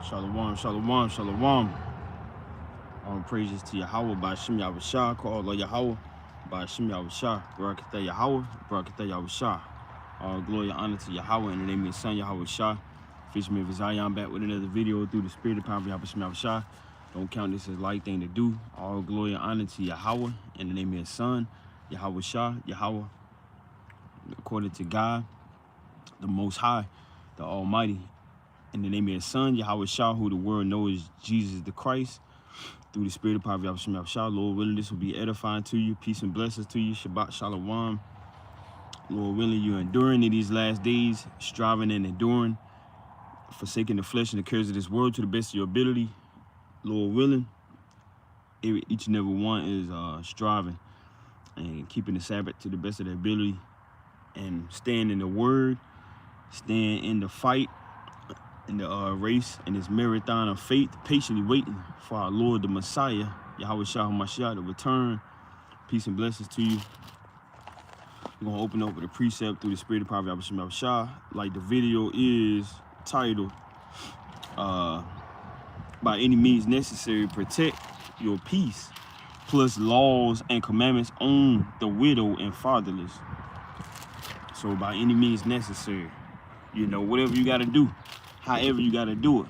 Shalom, shalom, shalom. All praises to Yahweh by Shem Yahushua. Call Allah Yahweh by Shem Yahushua. Barakatah Yahweh, Barakatah Yahushua. All glory and honor to Yahweh in the name of His Son Yahushua. Fisherman of Zion back with another video through the spirit of power of Yahweh Shem Yahushua. Don't count this as a light thing to do. All glory and honor to Yahweh in the name of His Son Yahushua. Yahweh, according to God, the Most High, the Almighty. In the name of His Son, Yahushua, who the world knows Jesus the Christ, through the spirit of power of Yahushua. Lord willing, this will be edifying to you. Peace and blessings to you. Shabbat Shalom. Lord willing, you're enduring in these last days, striving and enduring, forsaking the flesh and the cares of this world to the best of your ability. Lord willing, each and every one is striving and keeping the Sabbath to the best of their ability and staying in the word, staying in the fight, in the race, in this marathon of faith, patiently waiting for our Lord, the Messiah, Yahweh Shah Mashiach, to return. Peace and blessings to you. We're going to open up with a precept through the spirit of power of Yahweh Shah. Like the video is titled, by any means necessary, protect your peace, plus laws and commandments on the widow and fatherless. So by any means necessary, you know, whatever you got to do, however you got to do it,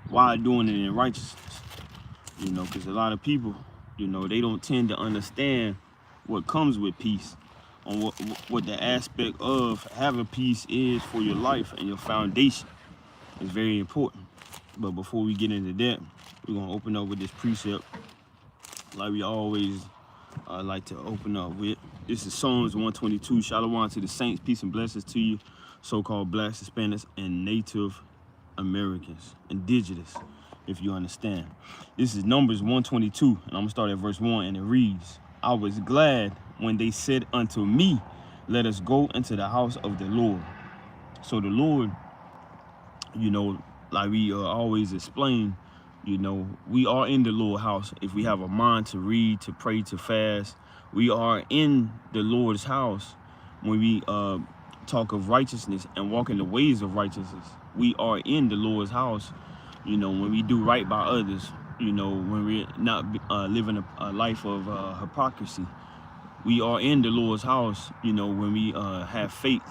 while doing it in righteousness, you know, because a lot of people, you know, they don't tend to understand what comes with peace, on what the aspect of having peace is for your life and your foundation. It's very important. But before we get into that, we're going to open up with this precept like we always like to open up with. This is Psalms 122. Shalom to the saints. Peace and blessings to you, so-called blacks, Hispanics, and Native Americans, indigenous, if you understand. This is Numbers 122, and I'm gonna start at verse 1, and it reads, I was glad when they said unto me, let us go into the house of the Lord. So the Lord, you know, like we always explain, you know, we are in the Lord's house. If we have a mind to read, to pray, to fast, we are in the Lord's house. When we talk of righteousness and walk in the ways of righteousness, we are in the Lord's house. You know, when we do right by others, you know, when we're not living a life of hypocrisy, we are in the Lord's house. You know, when we have faith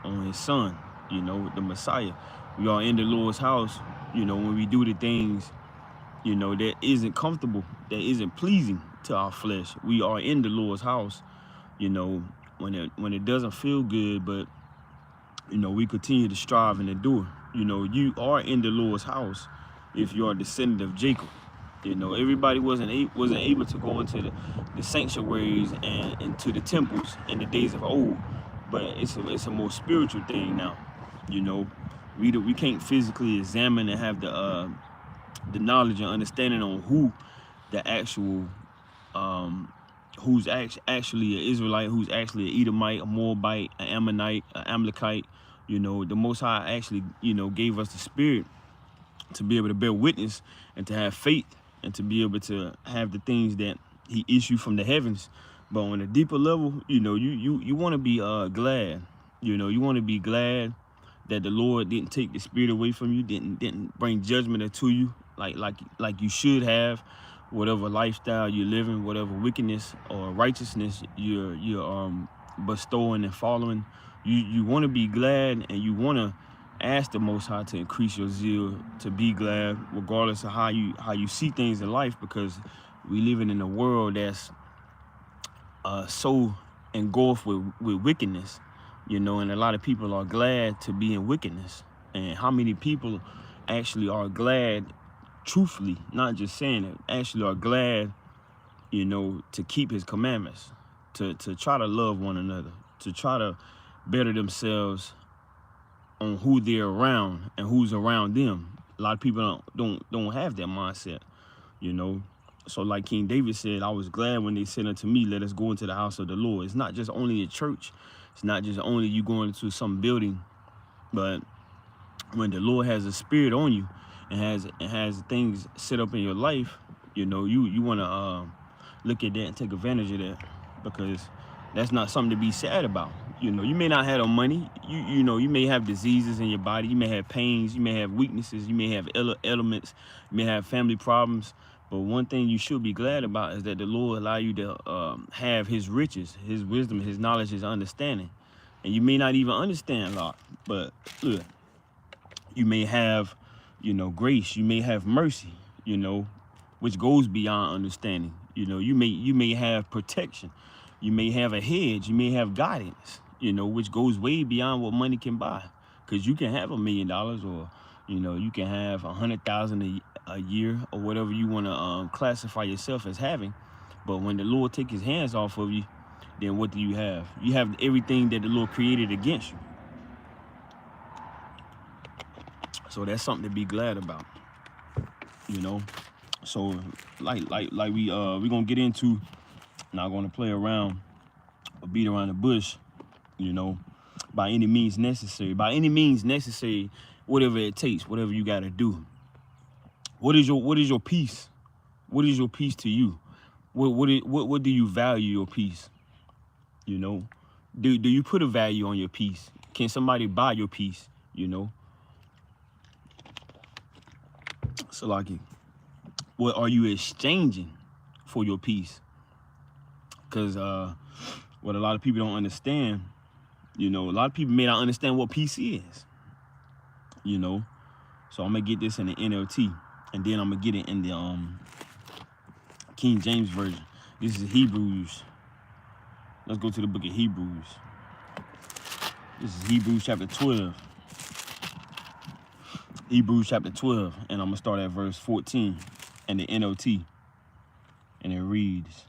on His Son, you know, the Messiah, we are in the Lord's house. You know, when we do the things, you know, that isn't comfortable, that isn't pleasing to our flesh, we are in the Lord's house. You know, when it doesn't feel good, but you know, we continue to strive and endure. You know, you are in the Lord's house if you are a descendant of Jacob. You know, everybody wasn't able to go into the sanctuaries and into the temples in the days of old, but it's a more spiritual thing now. You know, we can't physically examine and have the knowledge and understanding on who the actual who's actually an Israelite, who's actually an Edomite, a Moabite, an Ammonite, an Amalekite. You know, the Most High actually, you know, gave us the spirit to be able to bear witness and to have faith and to be able to have the things that He issued from the heavens. But on a deeper level, you know, you want to be glad. You know, you want to be glad that the Lord didn't take the spirit away from you, didn't bring judgment into you like you should have. Whatever lifestyle you're living, whatever wickedness or righteousness you're bestowing and following, you want to be glad, and you want to ask the Most High to increase your zeal to be glad, regardless of how you see things in life, because we living in a world that's so engulfed with wickedness, you know, and a lot of people are glad to be in wickedness. And how many people actually are glad, truthfully, not just saying it, actually are glad, you know, to keep His commandments, to try to love one another, to try to better themselves on who they're around and who's around them. A lot of people don't have that mindset, you know. So like King David said, I was glad when they said unto me, let us go into the house of the Lord. It's not just only a church. It's not just only you going into some building, but when the Lord has a spirit on you and has things set up in your life, you know, you want to look at that and take advantage of that, because that's not something to be sad about. You know, you may not have no money. You know, you may have diseases in your body. You may have pains. You may have weaknesses. You may have elements. You may have family problems. But one thing you should be glad about is that the Lord allow you to have His riches, His wisdom, His knowledge, His understanding. And you may not even understand a lot, but look, you may have, you know, grace. You may have mercy, you know, which goes beyond understanding. You know, you may have protection. You may have a hedge. You may have guidance, you know, which goes way beyond what money can buy. Because you can have $1 million, or, you know, you can have 100,000 a year, or whatever you want to classify yourself as having. But when the Lord take His hands off of you, then what do you have? You have everything that the Lord created against you. So that's something to be glad about, you know. So like we gonna get into, not gonna play around or beat around the bush, you know, by any means necessary. By any means necessary, whatever it takes, whatever you gotta do. What is your peace? What is your peace to you? What do you value your peace? You know, do you put a value on your peace? Can somebody buy your peace? You know, so like, what are you exchanging for your peace? Because what a lot of people don't understand, you know, a lot of people may not understand what peace is. You know, so I'm gonna get this in the NLT, and then I'm gonna get it in the King James version. This is Hebrews. Let's go to the book of Hebrews. This is Hebrews chapter 12. Hebrews chapter 12, and I'm gonna start at verse 14 in the NLT, and it reads,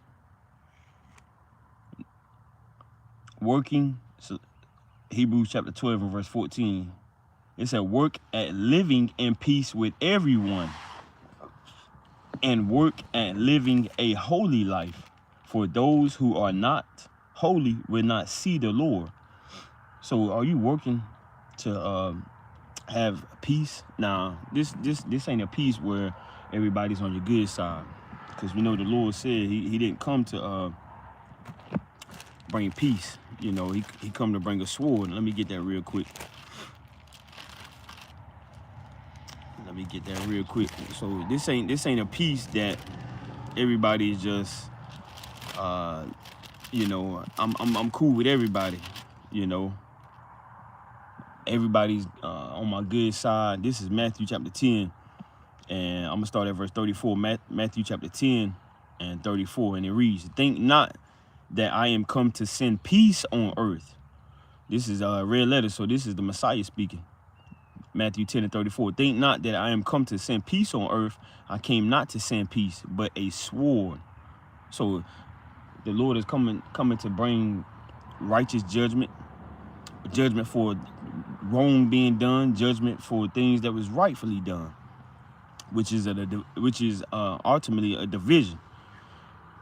working, so Hebrews chapter 12 and verse 14, it said, work at living in peace with everyone, and work at living a holy life, for those who are not holy will not see the Lord. So are you working to have peace? Now, this ain't a peace where everybody's on your good side, because we know the Lord said he didn't come to bring peace. You know, he come to bring a sword. Let me get that real quick. So this ain't a peace that everybody is just you know, I'm cool with everybody, you know. Everybody's on my good side. This is Matthew chapter 10, and I'm gonna start at verse 34. Matthew chapter 10 and 34, and it reads, think not that I am come to send peace on earth. This is red letter, so this is the Messiah speaking. Matthew 10 and 34. Think not that I am come to send peace on earth. I came not to send peace, but a sword. So the Lord is coming to bring righteous judgment for wrong being done, judgment for things that was rightfully done, which is ultimately a division.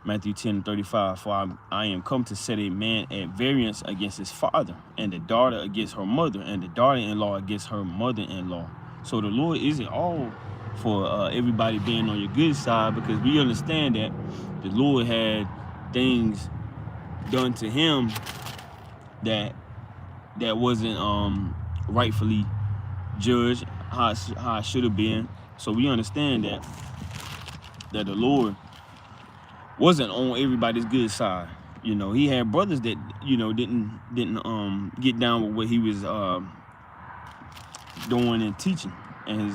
Matthew 10 and 35, for I am come to set a man at variance against his father, and the daughter against her mother, and the daughter-in-law against her mother-in-law. So the Lord isn't all for everybody being on your good side, because we understand that the Lord had things done to him that wasn't rightfully judged how it should have been. So we understand that the Lord wasn't on everybody's good side. You know, he had brothers that, you know, didn't get down with what he was doing and teaching, and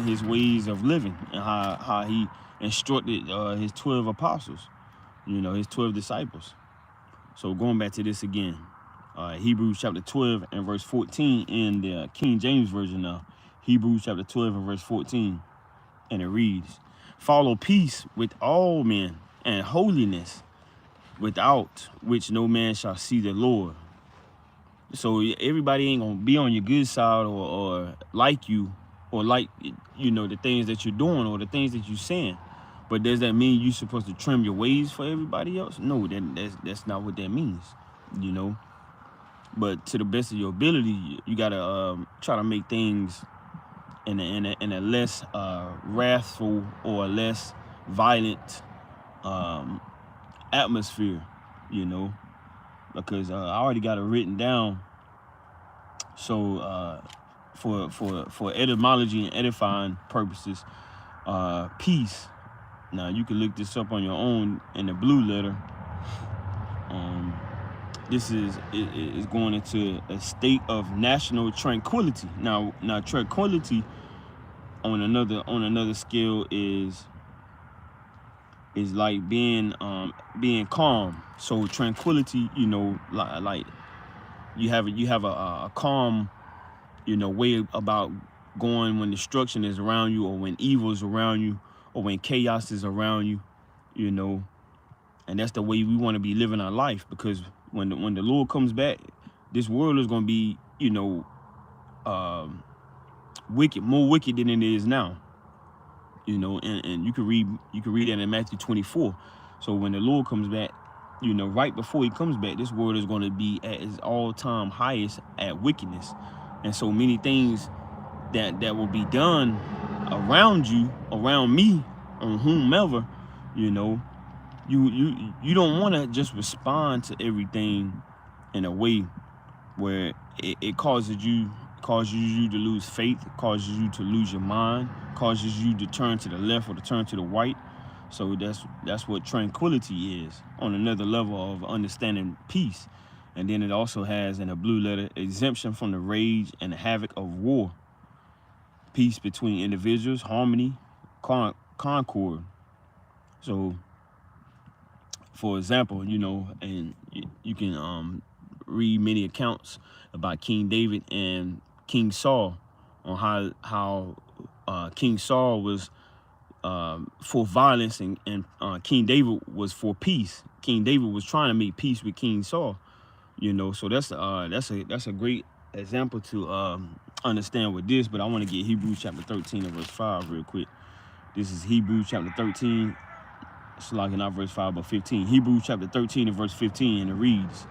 his ways of living, and how he instructed his 12 apostles, you know, his 12 disciples. So going back to this again, Hebrews chapter 12 and verse 14 in the King James version now. Hebrews chapter 12 and verse 14, and it reads, follow peace with all men and holiness, without which no man shall see the Lord. So everybody ain't gonna be on your good side, or like you, or like, you know, the things that you're doing or the things that you're saying. But does that mean you're supposed to trim your ways for everybody else? No, that's not what that means, you know. But to the best of your ability, you gotta try to make things in a less wrathful or less violent atmosphere, you know. because I already got it written down. So for etymology and edifying purposes, peace. Now you can look this up on your own in the blue letter. This is going into a state of national tranquility. Now tranquility on another scale is like being calm. So tranquility, you know, like you have a calm, you know, way about going when destruction is around you, or when evil is around you, or when chaos is around you, you know. And that's the way we want to be living our life, because when the Lord comes back, this world is going to be, you know, more wicked than it is now. You know, and you can read that in Matthew 24. So when the Lord comes back, you know, right before he comes back, this world is going to be at its all-time highest at wickedness. And so many things that will be done around you, around me, on whomever, you know, you don't want to just respond to everything in a way where it causes you to lose faith, it causes you to lose your mind, causes you to turn to the left or to turn to the right. So that's what tranquility is, on another level of understanding peace. And then it also has, in a blue letter, exemption from the rage and the havoc of war, peace between individuals, harmony, concord. So, for example, you know, and you can read many accounts about King David and King Saul, on how King Saul was for violence, and King David was for peace. King David was trying to make peace with King Saul, you know. So that's a great example to understand with this. But I want to get Hebrews chapter 13 and verse 5 real quick. This is Hebrews chapter 13. It's like not verse 5, but 15. Hebrews chapter 13 and verse 15, and it reads,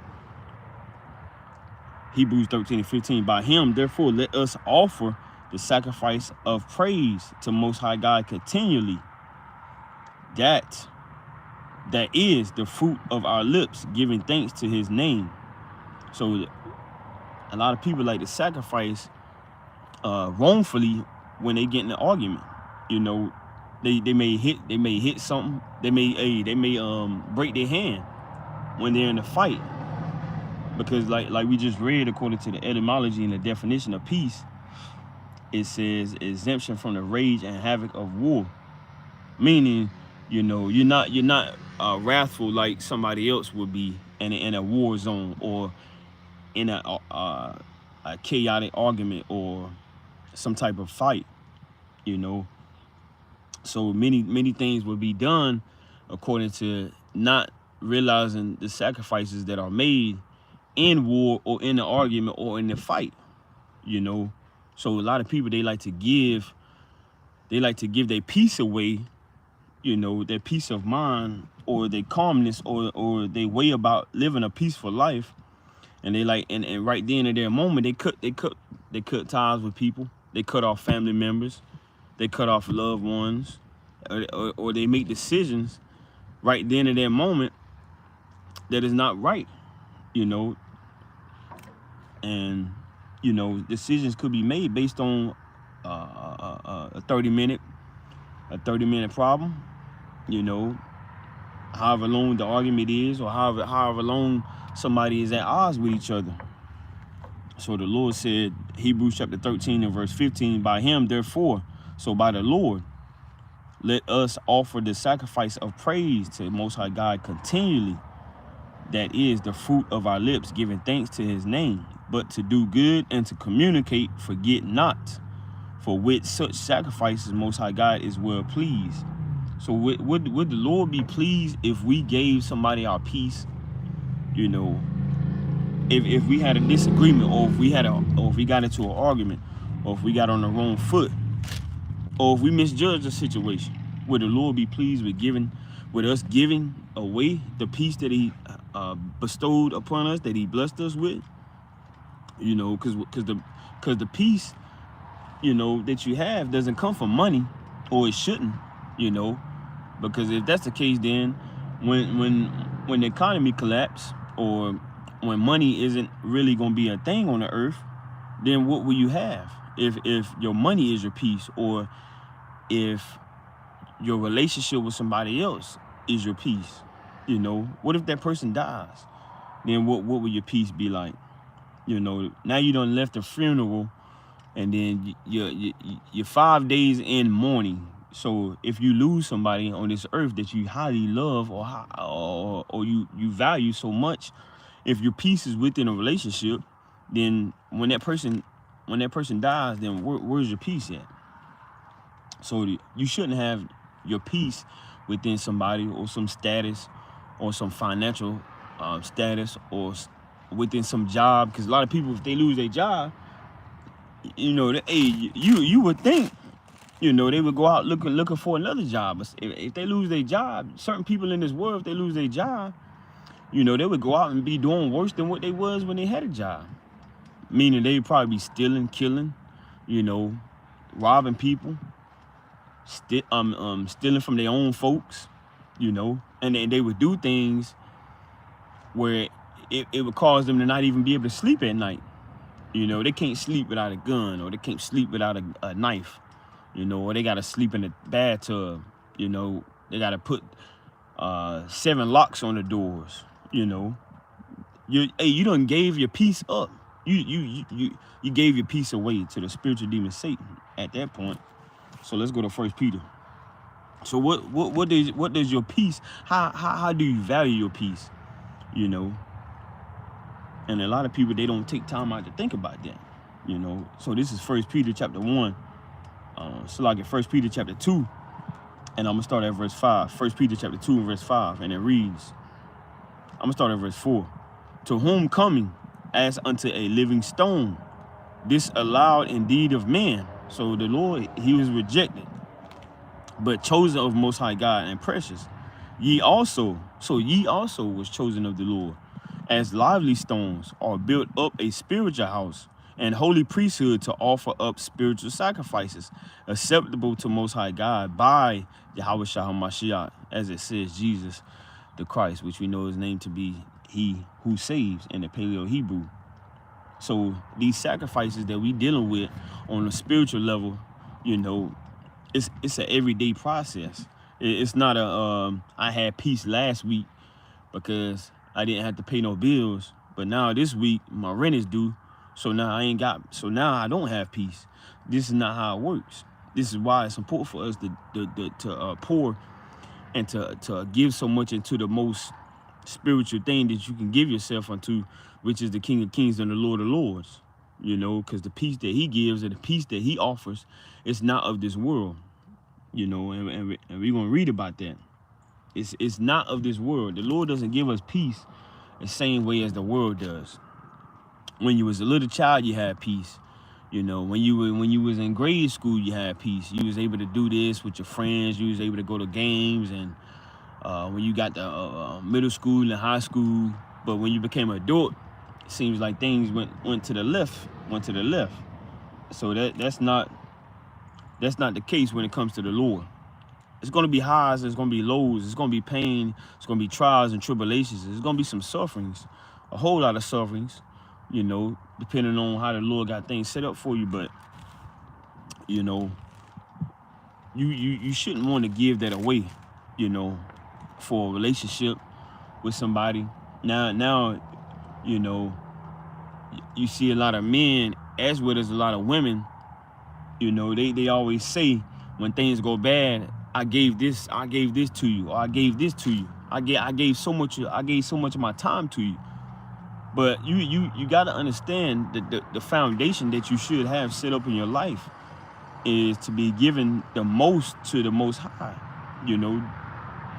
Hebrews 13 and 15, by him, therefore, let us offer the sacrifice of praise to Most High God continually. That is the fruit of our lips, giving thanks to his name. So a lot of people like to sacrifice wrongfully when they get in an argument. You know, they may hit something. They may break their hand when they're in a fight. Because like we just read, according to the etymology and the definition of peace, it says exemption from the rage and havoc of war. Meaning, you know, you're not wrathful like somebody else would be in a war zone, or in a chaotic argument, or some type of fight, you know. So many things will be done according to not realizing the sacrifices that are made in war, or in the argument, or in the fight, you know. So a lot of people, they like to give their peace away, you know, their peace of mind, or their calmness, or their way about living a peaceful life. And they like, and right then in their moment, they cut ties with people. They cut off family members. They cut off loved ones, or they make decisions right then in their moment that is not right, you know. And, you know, decisions could be made based on a 30-minute problem, you know, however long the argument is, or however long somebody is at odds with each other. So the Lord said, Hebrews chapter 13 and verse 15, by him, therefore, so by the Lord, let us offer the sacrifice of praise to Most High God continually. That is the fruit of our lips, giving thanks to his name. But to do good and to communicate, forget not, for with such sacrifices Most High God is well pleased. So would the Lord be pleased if we gave somebody our peace? You know, if we had a disagreement, or if we got into an argument, or if we got on the wrong foot, or if we misjudged the situation, would the Lord be pleased with us giving away the peace that he bestowed upon us, that he blessed us with? You know, because the peace, you know, that you have doesn't come from money, or it shouldn't, you know. Because if that's the case, then when the economy collapse, or when money isn't really gonna be a thing on the earth, then what will you have? If your money is your peace, or if your relationship with somebody else is your peace, you know, what if that person dies? Then what will your peace be like? You know, now you done left the funeral, and then you're 5 days in mourning. So if you lose somebody on this earth that you highly love, or you value so much, if your peace is within a relationship, then when that person dies, then where's your peace at? So you shouldn't have your peace within somebody, or some status, or some financial status, or within some job. Because a lot of people, if they lose their job, you know, you would think, you know, they would go out looking for another job. If they lose their job, certain people in this world, if they lose their job, you know, they would go out and be doing worse than what they was when they had a job. Meaning they'd probably be stealing, killing, you know, robbing people, stealing from their own folks, you know, and they would do things where it would cause them to not even be able to sleep at night. You know, they can't sleep without a gun, or they can't sleep without a knife, you know, or they got to sleep in a bathtub, you know, they got to put 7 locks on the doors, you know. You done gave your peace up. You gave your peace away to the spiritual demon Satan at that point. So let's go to 1 Peter. So what does your peace, how do you value your peace, you know? And a lot of people, they don't take time out to think about that, you know. So this is 1 Peter chapter 1. So like at 1 Peter chapter 2, and I'm gonna start at verse 5. 1 Peter chapter 2 and verse 5, and it reads, I'm gonna start at verse 4. To whom coming as unto a living stone, disallowed indeed of men. So the Lord, he was rejected, but chosen of Most High God and precious. Ye also was chosen of the Lord, as lively stones are built up a spiritual house and holy priesthood, to offer up spiritual sacrifices acceptable to Most High God by Yahweh Shah HaMashiach, as it says Jesus the Christ, which we know his name to be he who saves in the Paleo Hebrew. So these sacrifices that we dealing with on a spiritual level, you know, it's an everyday process. It's not I had peace last week because I didn't have to pay no bills, but now this week my rent is due, so now I don't have peace. This is not how it works. This is why it's important for us to pour and to give so much into the most spiritual thing that you can give yourself unto, which is the King of Kings and the Lord of Lords. You know, because the peace that he gives and the peace that he offers is not of this world. You know, and we're gonna read about that. It's not of this world. The Lord doesn't give us peace the same way as the world does. When you was a little child, you had peace. You know, when you was in grade school, you had peace. You was able to do this with your friends. You was able to go to games. And when you got to middle school and high school, but when you became an adult, it seems like things went to the left. So that's not the case when it comes to the Lord. It's going to be highs, it's going to be lows, it's going to be pain, it's going to be trials and tribulations, there's going to be some sufferings, a whole lot of sufferings, you know, depending on how the Lord got things set up for you. But, you know, you shouldn't want to give that away, you know, for a relationship with somebody. Now, you know, you see a lot of men, as well as a lot of women, you know, they always say when things go bad, I gave this to you, or I gave this to you. I gave so much of my time to you. But you got to understand that the foundation that you should have set up in your life is to be given the most to the Most High, you know,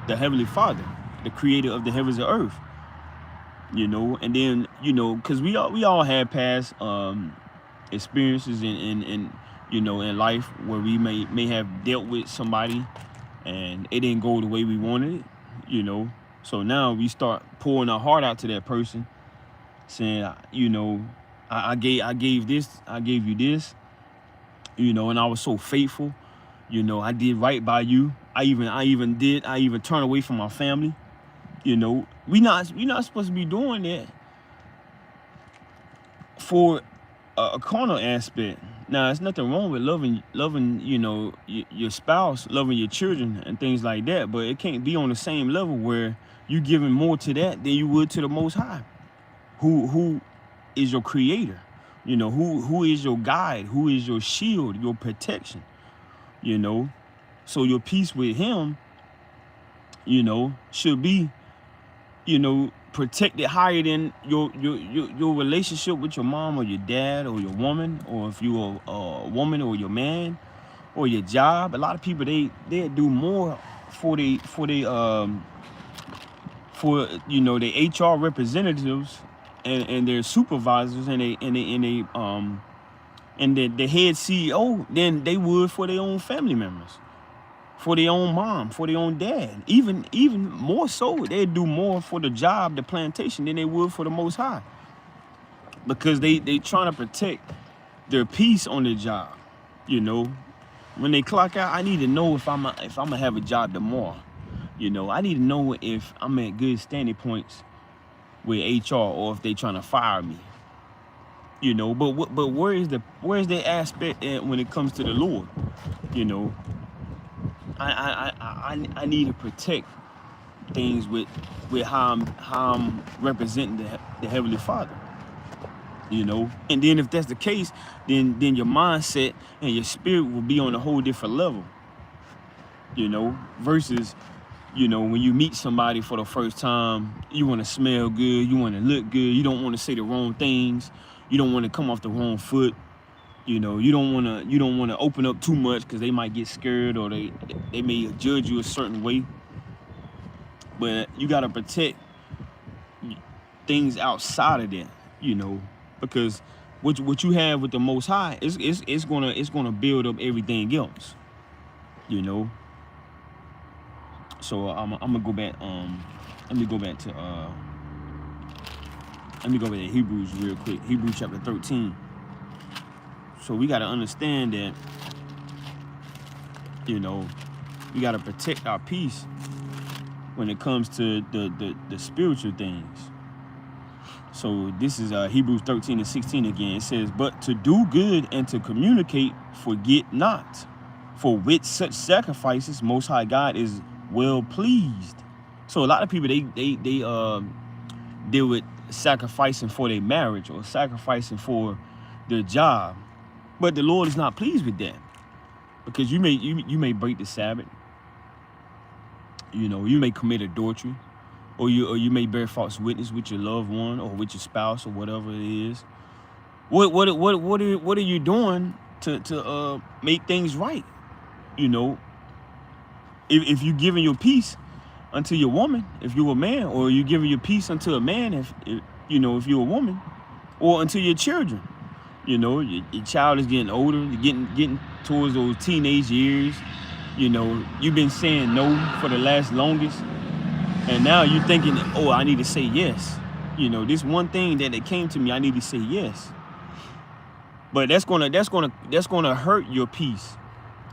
the Heavenly Father, the creator of the heavens and earth, you know. And then, you know, because we all had past experiences in you know, in life where we may have dealt with somebody and it didn't go the way we wanted it, you know. So now we start pouring our heart out to that person, saying, you know, I gave you this, you know, and I was so faithful, you know, I did right by you. I even turned away from my family, you know. We not supposed to be doing that, for a carnal aspect. Now, there's nothing wrong with loving, you know, your spouse, loving your children and things like that, but it can't be on the same level where you giving more to that than you would to the Most High, who is your creator, you know, who is your guide, who is your shield, your protection, you know. So your peace with him, you know, should be, you know, protected higher than your relationship with your mom or your dad or your woman, or if you're a woman or your man or your job. A lot of people they do more for you know, the HR representatives and their supervisors and the head CEO than they would for their own family members, for their own mom, for their own dad. Even more so, they'd do more for the job, the plantation, than they would for the Most High. Because they trying to protect their peace on the job. You know, when they clock out, I need to know if I'm gonna have a job tomorrow. You know, I need to know if I'm at good standing points with HR or if they trying to fire me. You know, but where's the aspect when it comes to the Lord? You know, I need to protect things with how I'm representing the Heavenly Father, you know. And then if that's the case, then your mindset and your spirit will be on a whole different level, you know, versus, you know, when you meet somebody for the first time, you want to smell good, you want to look good, you don't want to say the wrong things, you don't want to come off the wrong foot. You know, you don't want to open up too much because they might get scared or they may judge you a certain way. But you gotta protect things outside of that, you know, because what you have with the Most High it's gonna build up everything else, you know. So I'm gonna go back. Let me go back to Hebrews real quick. Hebrews chapter 13. So we got to understand that, you know, we got to protect our peace when it comes to the spiritual things. So this is Hebrews 13:16 again. It says, but to do good and to communicate, forget not. For with such sacrifices, Most High God is well pleased. So a lot of people, they deal with sacrificing for their marriage or sacrificing for their job. But the Lord is not pleased with that, because you may break the Sabbath, you know, you may commit adultery, or you may bear false witness with your loved one or with your spouse or whatever it is. What are you doing to make things right? You know, if you're giving your peace unto your woman, if you're a man, or you're giving your peace unto a man, if you know, if you're a woman, or unto your children. You know, your child is getting older, getting towards those teenage years. You know, you've been saying no for the longest, and now you're thinking, oh, I need to say yes. You know, this one thing that came to me, I need to say yes. But that's gonna hurt your peace,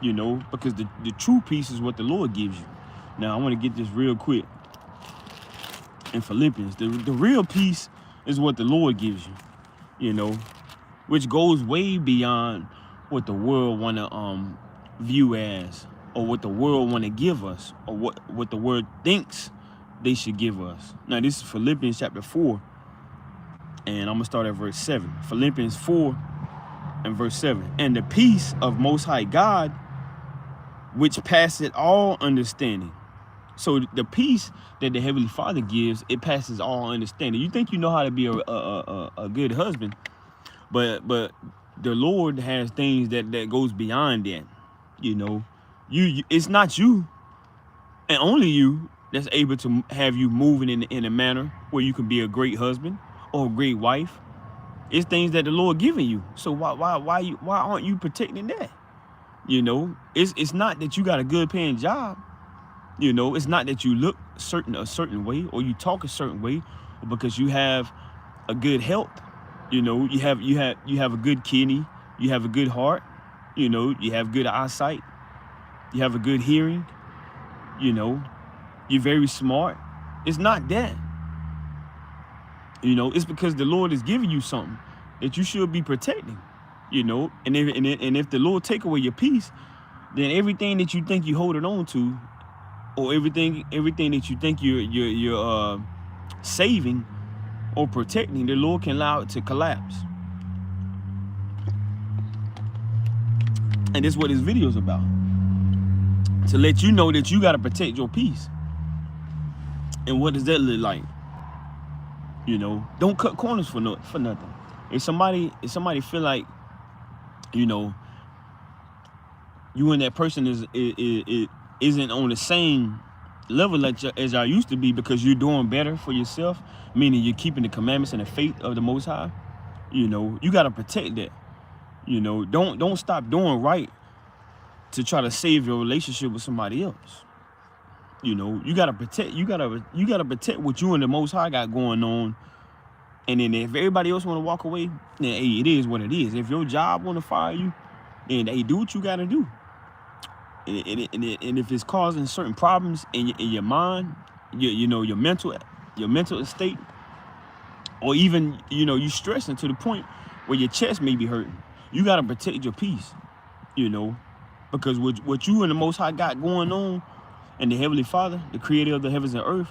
you know, because the true peace is what the Lord gives you. Now I want to get this real quick. In Philippians, the real peace is what the Lord gives you, you know, which goes way beyond what the world want to view as, or what the world want to give us, or what the world thinks they should give us. Now this is Philippians chapter 4, and I'm gonna start at verse 7. Philippians 4 and verse 7. And the peace of Most High God, which passeth all understanding. So the peace that the Heavenly Father gives, it passes all understanding. You think you know how to be a good husband, but the Lord has things that goes beyond that. You know, it's not you and only you that's able to have you moving in a manner where you can be a great husband or a great wife. It's things that the Lord giving you. So why aren't you protecting that? You know, it's not that you got a good paying job. You know, it's not that you look a certain way, or you talk a certain way, or because you have a good health. You know, you have a good kidney, you have a good heart, you know, you have good eyesight, you have a good hearing, you know, you're very smart. It's not that. You know, it's because the Lord is giving you something that you should be protecting, you know. And if the Lord take away your peace, then everything that you think you're holding on to, or everything that you think you're saving or protecting, the Lord can allow it to collapse. And that's what this video is about. To let you know that you got to protect your peace. And what does that look like? You know, don't cut corners for nothing. If somebody feel like, you know, you and that person isn't on the same level as y'all used to be, because you're doing better for yourself, meaning you're keeping the commandments and the faith of the Most High, you know, you got to protect that. You know, don't stop doing right to try to save your relationship with somebody else. You know, you gotta protect what you and the Most High got going on. And then if everybody else want to walk away, then hey, it is what it is. If your job want to fire you, then hey, do what you gotta do. And if it's causing certain problems in your mind, your mental state, or even, you know, you stressing to the point where your chest may be hurting, you gotta protect your peace. You know, because what you and the Most High got going on, and the Heavenly Father, the creator of the heavens and earth,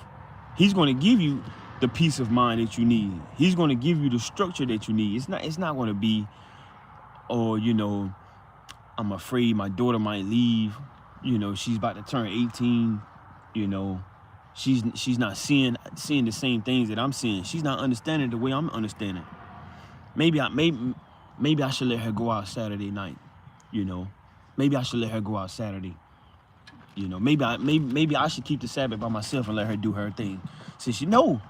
he's going to give you the peace of mind that you need. He's going to give you the structure that you need. It's not going to be, oh, you know, I'm afraid my daughter might leave. You know, she's about to turn 18. You know, she's not seeing the same things that I'm seeing. She's not understanding the way I'm understanding. Maybe I should let her go out Saturday night. You know, maybe I should let her go out Saturday. You know, maybe I should keep the Sabbath by myself and let her do her thing. Since you know,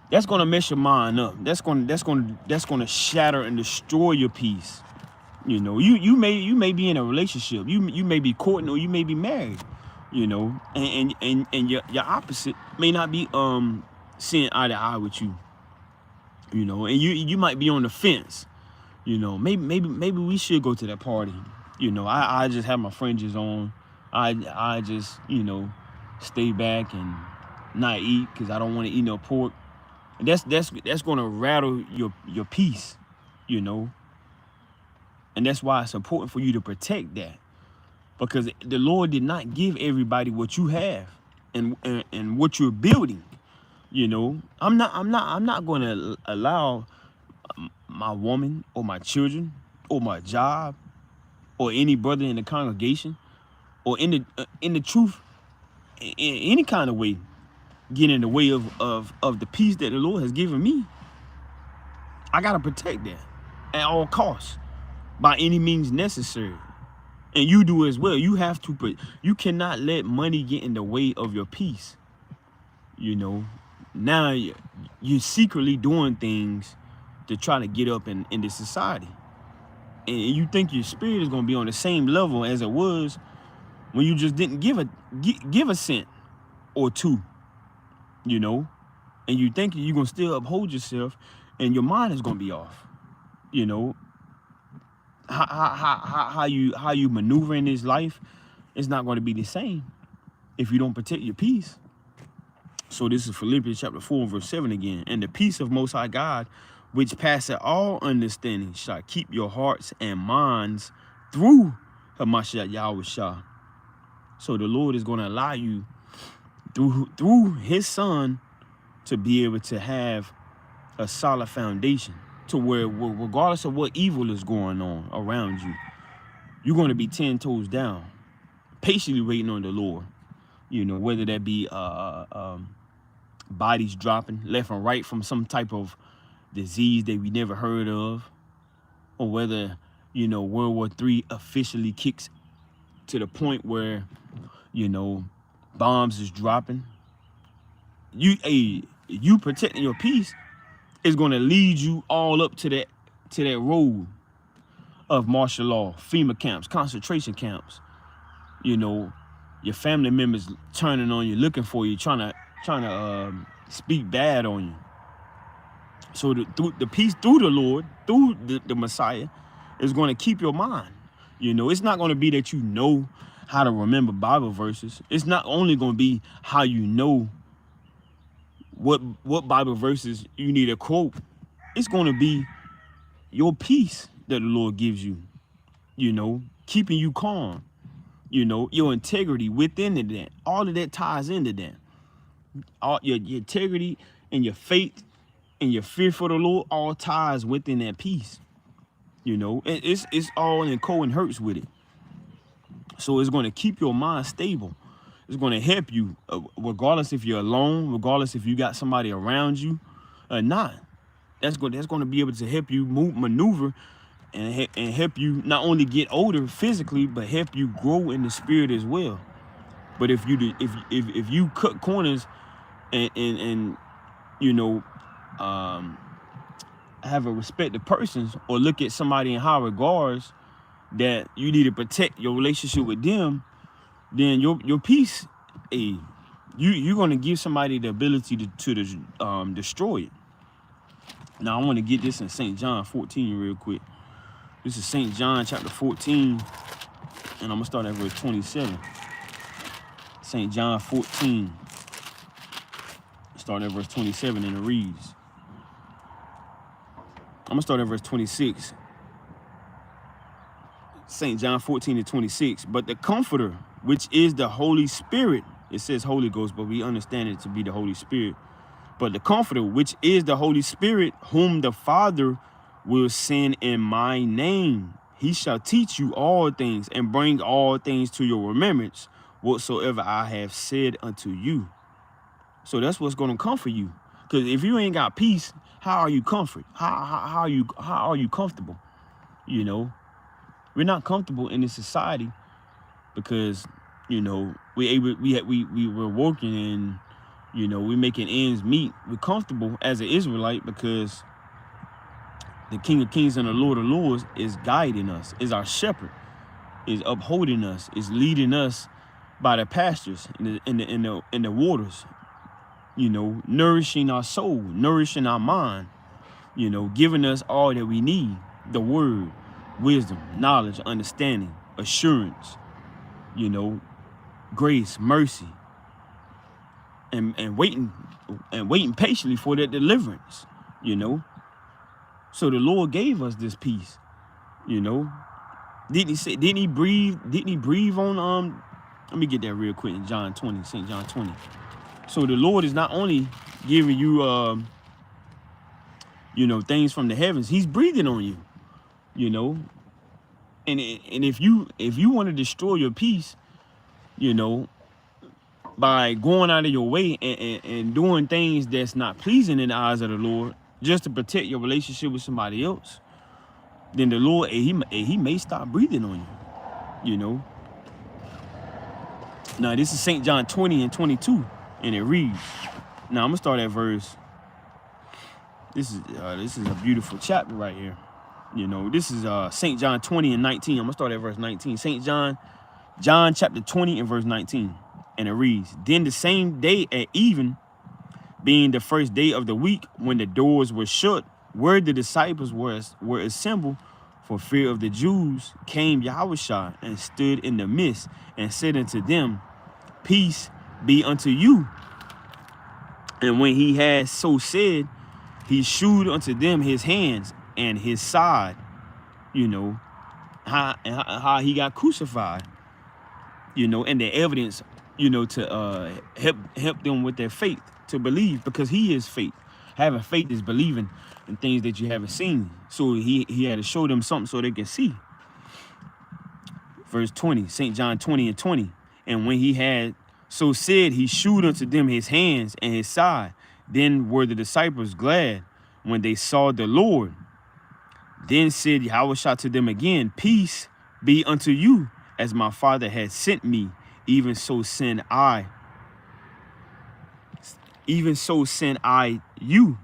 that's gonna mess your mind up. That's gonna shatter and destroy your peace. You know, you may be in a relationship. You may be courting, or you may be married. You know, and your opposite may not be seeing eye to eye with you. You know, and you might be on the fence. You know, maybe we should go to that party. You know, I just have my fringes on. I just, you know, stay back and not eat because I don't want to eat no pork. And that's gonna rattle your peace, you know. And that's why it's important for you to protect that, because the Lord did not give everybody what you have and what you're building. You know, I'm not gonna allow my woman or my children or my job or any brother in the congregation or in the truth in any kind of way get in the way of the peace that the Lord has given me. I gotta protect that at all costs, by any means necessary. And you do as well. You have to you cannot let money get in the way of your peace. You know, now you're secretly doing things to try to get up in this society. And you think your spirit is gonna be on the same level as it was when you just didn't give a cent or two, you know, and you think you're gonna still uphold yourself, and your mind is gonna be off. You know, how you maneuver in this life is not going to be the same if you don't protect your peace. So this is Philippians chapter 4 verse 7 again. And the peace of Most High God, which passeth all understanding, shall keep your hearts and minds through Hamashiach Yahweh Shah. So the Lord is going to allow you through his son to be able to have a solid foundation, to where regardless of what evil is going on around you, you're going to be 10 toes down, patiently waiting on the Lord. You know, whether that be bodies dropping left and right from some type of disease that we never heard of, or whether, you know, World War III officially kicks to the point where, you know, bombs is dropping. You protecting your peace is going to lead you all up to that road of martial law, FEMA camps, concentration camps. You know, your family members turning on you, looking for you, trying to speak bad on you. So the peace through the Lord, through the Messiah, is going to keep your mind. You know, it's not going to be that you know how to remember Bible verses. It's not only going to be how you know what Bible verses you need to quote. It's going to be your peace that the Lord gives you, you know, keeping you calm, you know, your integrity within that. All of that ties into that. All your integrity and your faith and your fear for the Lord all ties within that peace. You know, it's all in coherence with it. So it's going to keep your mind stable. It's going to help you, regardless if you're alone, regardless if you got somebody around you or not. That's going to be able to help you maneuver and help you not only get older physically, but help you grow in the spirit as well. But if you cut corners and you know, have a respect to persons or look at somebody in high regards that you need to protect your relationship with them, then your peace, you're gonna give somebody the ability to destroy it. Now I want to get this in St. John 14 real quick. This is St. John chapter 14, and I'm gonna start at verse 27. St. John 14, start at verse 27, and it reads. I'm gonna start at verse 26. St. John 14 and 26. But the Comforter, which is the Holy Spirit, it says Holy Ghost, but we understand it to be the Holy Spirit. But the Comforter, which is the Holy Spirit, whom the Father will send in my name, he shall teach you all things and bring all things to your remembrance, whatsoever I have said unto you. So that's what's going to comfort you. Because if you ain't got peace, how are you comforted? How are you comfortable? You know, we're not comfortable in this society because, you know, we're working and, you know, we're making ends meet. We're comfortable as an Israelite because the King of Kings and the Lord of Lords is guiding us, is our shepherd, is upholding us, is leading us by the pastures in the waters. You know, nourishing our soul, nourishing our mind, you know, giving us all that we need, the word, wisdom, knowledge, understanding, assurance, you know, grace, mercy, and waiting patiently for that deliverance, you know. So the Lord gave us this peace, you know. Didn't he breathe on let me get that real quick in John 20, St. John 20. So the Lord is not only giving you, you know, things from the heavens, he's breathing on you, you know. And if you want to destroy your peace, you know, by going out of your way and doing things that's not pleasing in the eyes of the Lord, just to protect your relationship with somebody else, then the Lord, he may stop breathing on you, you know. Now this is St. John 20 and 22. And it reads, now I'm gonna start at verse. This is a beautiful chapter right here. You know, this is St. John 20 and 19. I'm gonna start at verse 19. St. John chapter 20 and verse 19. And it reads, then the same day at even, being the first day of the week, when the doors were shut, where the disciples were assembled for fear of the Jews, came Yahushua and stood in the midst and said unto them, peace be unto you. And when he had so said, he shewed unto them his hands and his side, you know, how he got crucified, you know, and the evidence, you know, to help them with their faith, to believe, because he is faith. Having faith is believing in things that you haven't seen. So he had to show them something so they can see. Verse 20, St. John 20 and 20. And when he had so said, he shewed unto them his hands and his side. Then were the disciples glad when they saw the Lord. Then said Yahushua to them again, peace be unto you, as my Father had sent me, even so send I. Even so send I you.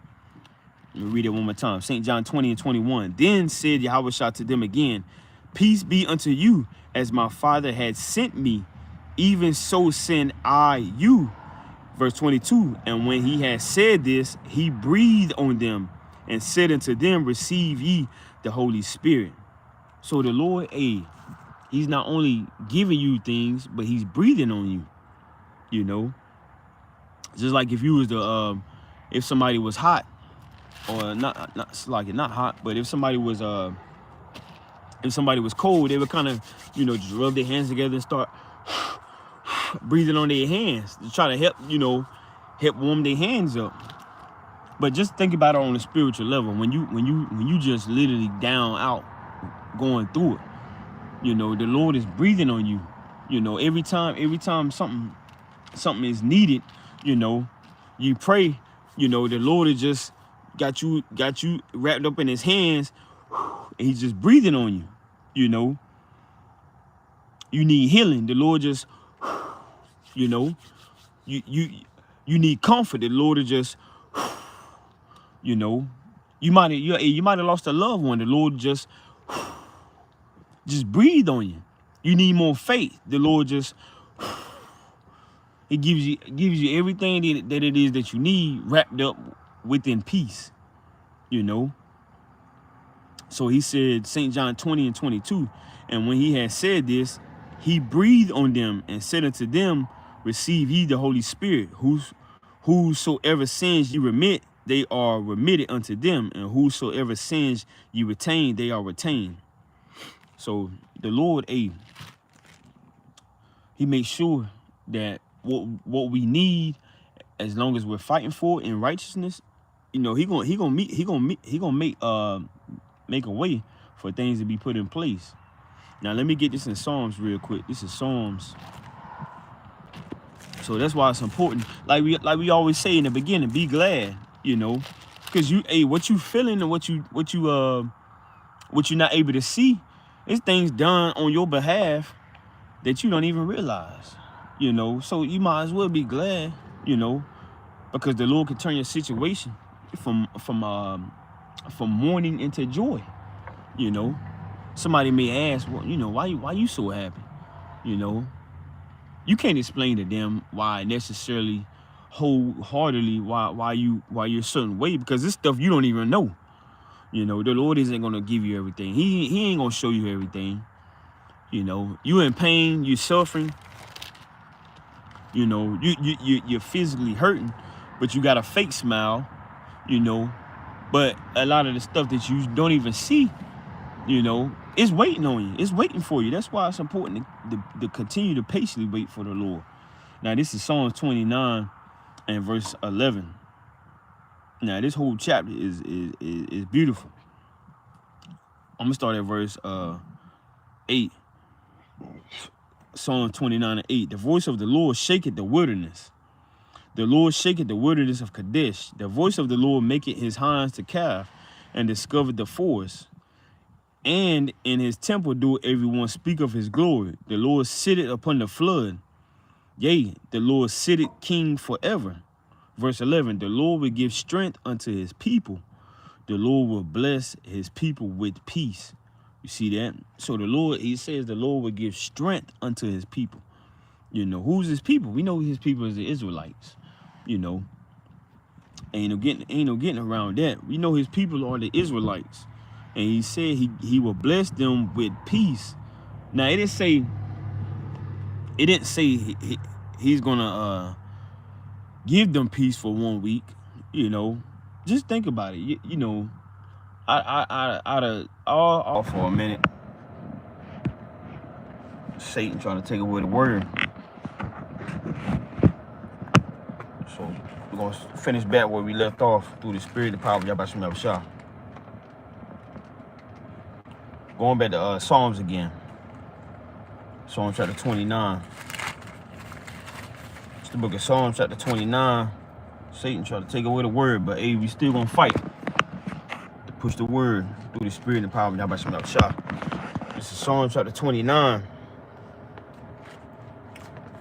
Let me read it one more time. St. John 20 and 21. Then said Yahushua to them again, peace be unto you, as my Father had sent me, even so send I you. Verse 22, and when he had said this, he breathed on them and said unto them, receive ye the Holy Spirit. So the Lord, he's not only giving you things, but he's breathing on you, you know. Just like if you was if somebody was hot or not hot, but if somebody was cold, they would kind of, you know, just rub their hands together and start breathing on their hands to try to help, you know, help warm their hands up. But just think about it on a spiritual level. When you just literally down out going through it, you know, the Lord is breathing on you. You know, every time something is needed, you know, you pray, you know, the Lord has just got you wrapped up in his hands, and he's just breathing on you. You know, you need healing, the Lord just, you know, you need comfort, the Lord is just, you know, you might have lost a loved one, the Lord just breathe on you. You need more faith, the Lord just, it gives you everything that it is that you need wrapped up within peace, you know. So he said, St. John 20:22, and when he had said this, he breathed on them and said unto them, receive ye the Holy Spirit. Whosoever sins ye remit, they are remitted unto them, and whosoever sins ye retain, they are retained. So the Lord, he makes sure that what we need, as long as we're fighting for in righteousness, you know, he gonna make a way for things to be put in place. Now let me get this in Psalms real quick. This is Psalms. So that's why it's important. Like we always say in the beginning, be glad, you know, because what you feeling and what you're not able to see, it's things done on your behalf that you don't even realize, you know. So you might as well be glad, you know, because the Lord can turn your situation from mourning into joy, you know. Somebody may ask, well, you know, why you so happy, you know. You can't explain to them why necessarily wholeheartedly why you're a certain way, because this stuff you don't even know. You know, the Lord isn't gonna give you everything. He ain't gonna show you everything. You know, you in pain, you suffering. You know, you're physically hurting, but you got a fake smile. You know, but a lot of the stuff that you don't even see, you know, it's waiting on you. It's waiting for you. That's why it's important to continue to patiently wait for the Lord. Now, this is Psalms 29 and verse 11. Now, this whole chapter is beautiful. I'm gonna start at verse 8. Psalm 29 and 8. The voice of the Lord shaketh the wilderness. The Lord shaketh the wilderness of Kadesh. The voice of the Lord maketh his hinds to calve, and discovered the forest. And in his temple do everyone speak of his glory. The Lord sitteth upon the flood. Yea, the Lord sitteth king forever. Verse 11, the Lord will give strength unto his people. The Lord will bless his people with peace. You see that? So the Lord, he says the Lord will give strength unto his people. You know, who's his people? We know his people is the Israelites. You know, ain't no getting around that. We know his people are the Israelites. And he said he will bless them with peace. Now, it didn't say he's gonna give them peace for 1 week. You know, just think about it. You know, out of all for a minute, Satan trying to take away the word. So we're gonna finish back where we left off through the spirit and power of Yahweh. Going back to Psalms again. Psalm chapter 29. It's the book of Psalms chapter 29. Satan tried to take away the word, but hey, we still gonna fight to push the word through the spirit and power of Yahweh. This is Psalm chapter 29,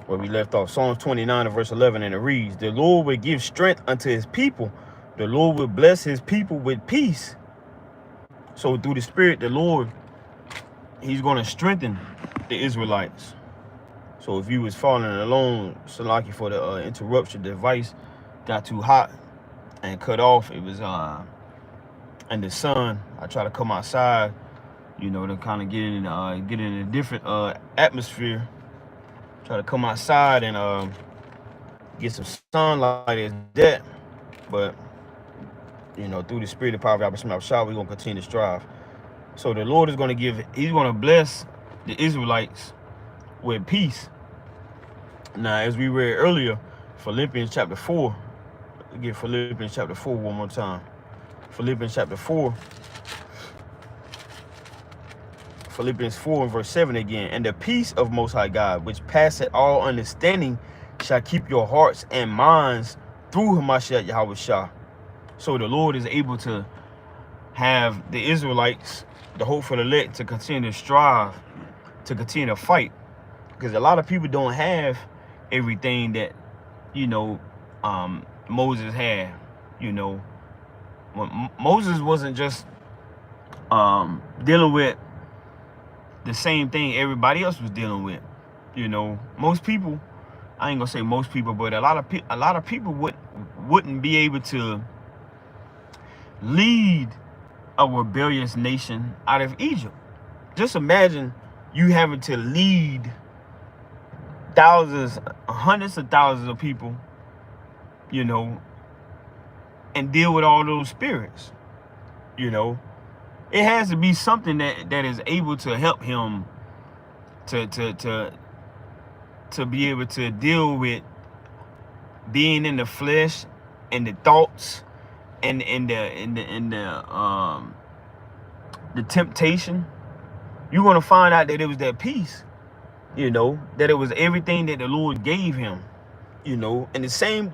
where we left off. Psalm 29 and verse 11, and it reads, the Lord will give strength unto his people. The Lord will bless his people with peace. So through the spirit, the Lord, he's going to strengthen the Israelites. So if you was following along, Salaki, for the interruption, the device got too hot and cut off. It was in the sun. I try to come outside, you know, to kind of get in a different atmosphere. Try to come outside and get some sunlight as that, but You know, through the spirit of power of Yahweh Shah, we're going to continue to strive. So the Lord is going to he's going to bless the Israelites with peace. Now, as we read earlier, Philippians chapter 4, get Philippians chapter 4 one more time. Philippians chapter 4. Philippians 4 and verse 7 again. And the peace of Most High God, which passeth all understanding, shall keep your hearts and minds through Hamashiach Yahweh Shah. So the Lord is able to have the Israelites, the hopeful elect, to continue to strive, to continue to fight. Because a lot of people don't have everything that, you know, Moses had. You know, Moses wasn't just dealing with the same thing everybody else was dealing with. You know, most people, I ain't gonna say most people, but a lot of people wouldn't be able to lead a rebellious nation out of Egypt. Just imagine you having to lead thousands, hundreds of thousands of people, you know, and deal with all those spirits. You know, it has to be something that is able to help him to be able to deal with being in the flesh and the thoughts and the temptation. You're gonna find out that it was that peace, you know, that it was everything that the Lord gave him, you know. And the same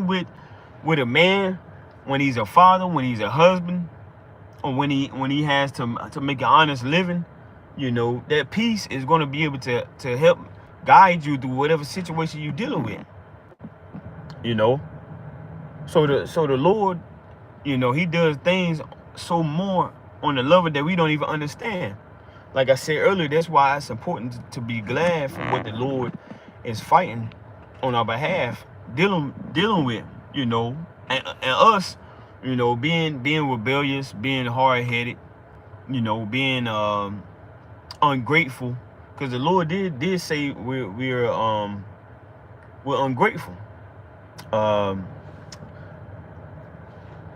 with a man, when he's a father, when he's a husband, or when he has to make an honest living, you know, that peace is going to be able to help guide you through whatever situation you're dealing with, you know. So the Lord, you know, he does things so more on the level that we don't even understand. Like I said earlier, that's why it's important to be glad for what the Lord is fighting on our behalf, dealing with, you know, and us, you know, being rebellious, being hard-headed, you know, being ungrateful, because the Lord did say we're ungrateful.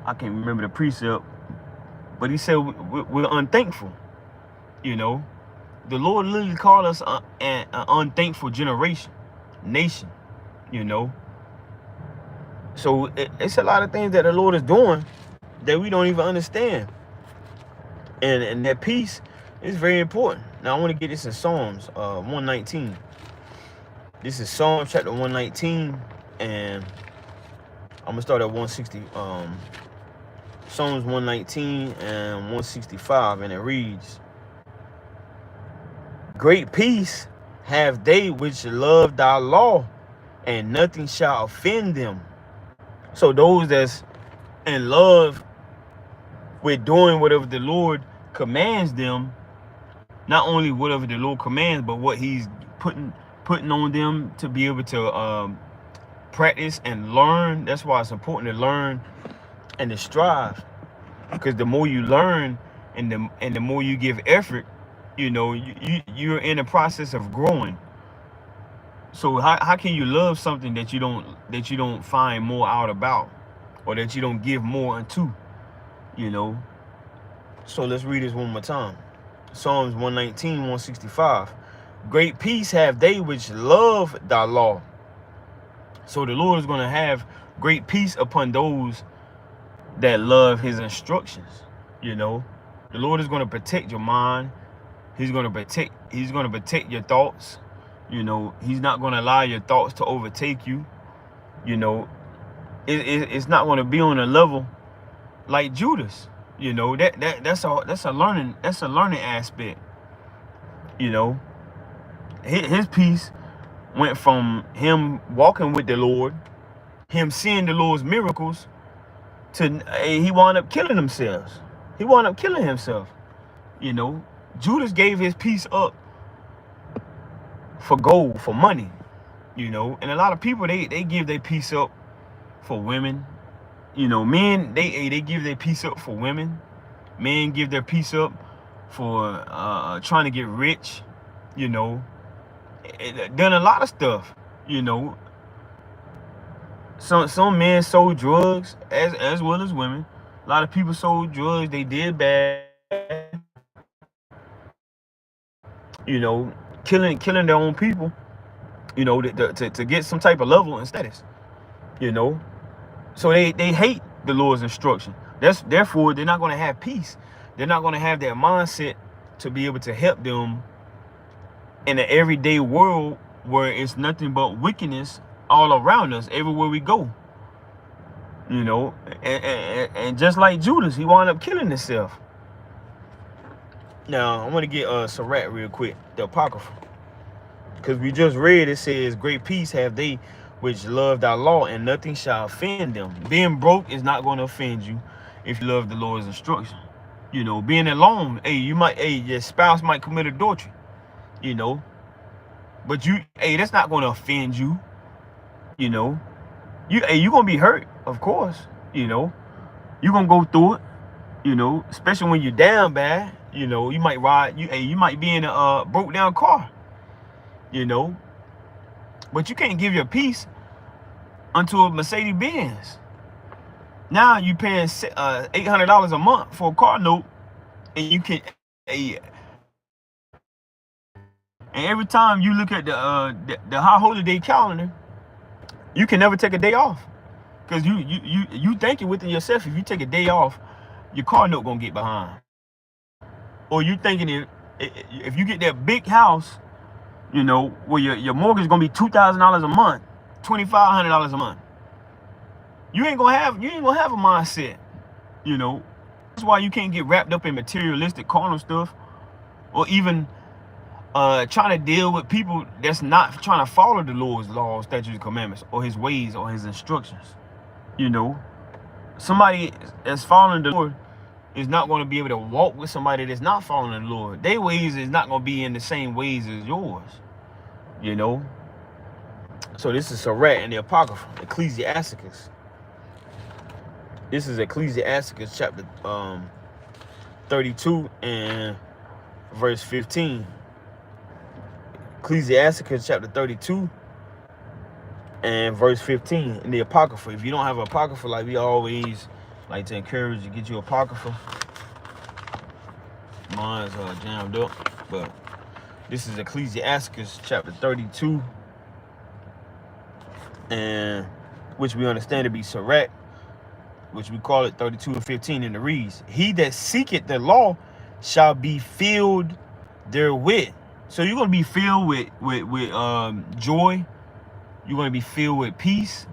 I can't remember the precept, but he said we're unthankful. You know, the Lord literally called us an unthankful nation, you know. So it's a lot of things that the Lord is doing that we don't even understand. And that peace is very important. Now I want to get this in Psalms 119. This is Psalms chapter 119, and I'm gonna start at 160. Psalms 119 and 165, and it reads, great peace have they which love thy law, and nothing shall offend them. So those that's in love with doing whatever the Lord commands them, not only whatever the Lord commands, but what he's putting on them to be able to practice and learn. That's why it's important to learn and to strive, because the more you learn and the more you give effort, you know, you're in the process of growing. So how can you love something that you don't find more out about, or that you don't give more into, you know? So let's read this one more time. Psalms 119, 165. Great peace have they which love thy law. So the Lord is going to have great peace upon those that love his instructions, you know. The Lord is going to protect your mind. He's going to protect your thoughts. You know, he's not going to allow your thoughts to overtake you. You know, it's not going to be on a level like Judas. You know, that's a learning aspect. You know, his peace went from him walking with the Lord, him seeing the Lord's miracles, to he wound up killing himself. You know, Judas gave his peace up for gold, for money, you know. And a lot of people, they give their peace up for women. You know, men, they give their peace up for women. Men give their peace up for trying to get rich, you know. Done a lot of stuff, you know. some men sold drugs as well as women. A lot of people sold drugs. They did bad. You know, killing their own people. You know, to get some type of level and status. You know, so they hate the Lord's instruction. Therefore they're not going to have peace. They're not going to have that mindset to be able to help them in an everyday world where it's nothing but wickedness all around us, everywhere we go. You know, and just like Judas, he wound up killing himself. Now, I want to get Sirach real quick, the Apocrypha. Because we just read, it says, great peace have they which love thy law, and nothing shall offend them. Being broke is not going to offend you if you love the Lord's instruction. You know, being alone, your spouse might commit adultery, you know. But that's not going to offend you, you know. You're going to be hurt, of course, you know. You're going to go through it, you know, especially when you're down bad, you know. You might you might be in a broke down car, you know. But you can't give your peace unto a Mercedes Benz. Now you paying $800 a month for a car note, and you can, and every time you look at the high holiday calendar, you can never take a day off, because you thinking within yourself, if you take a day off, your car note gonna get behind, or you thinking if you get that big house, you know, where your mortgage is gonna be $2,000 a month, $2,500 a month. You ain't gonna have a mindset, you know. That's why you can't get wrapped up in materialistic carnal stuff, or even trying to deal with people that's not trying to follow the Lord's laws, statutes, and commandments, or his ways, or his instructions. You know, somebody that's following the Lord is not going to be able to walk with somebody that's not following the Lord. Their ways is not going to be in the same ways as yours, you know. So this is Sirach in the Apocrypha, Ecclesiasticus. This is Ecclesiasticus chapter 32 and verse 15. Ecclesiasticus chapter 32 and verse 15 in the Apocrypha. If you don't have an Apocrypha, like we always like to encourage you, get you Apocrypha. Mine's jammed up, but this is Ecclesiasticus chapter 32, and which we understand to be Sirach, which we call it 32 and 15, and it reads, he that seeketh the law shall be filled therewith. So you're going to be filled with joy. You're going to be filled with peace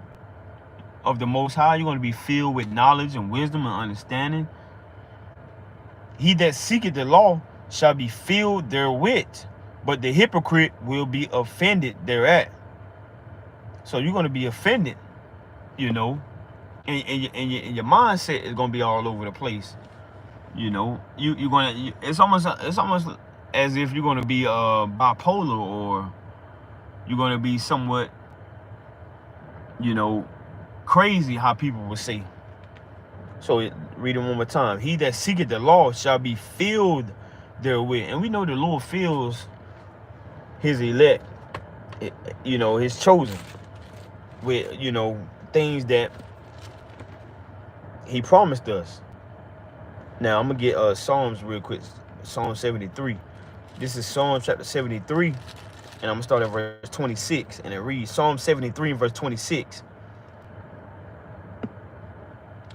of the Most High. You're going to be filled with knowledge and wisdom and understanding. He that seeketh the law shall be filled therewith, but the hypocrite will be offended thereat. So you're going to be offended, you know, and your mindset is going to be all over the place. You know, you're going to, it's almost as if you're going to be bipolar, or you're going to be somewhat, you know, crazy, how people would say. So read it one more time. He that seeketh the law shall be filled therewith. And we know the Lord fills his elect, you know, his chosen, with, you know, things that he promised us. Now I'm gonna get Psalms real quick. Psalm 73. This is Psalm chapter 73, and I'm gonna start at verse 26, and it reads, Psalm 73 and verse 26.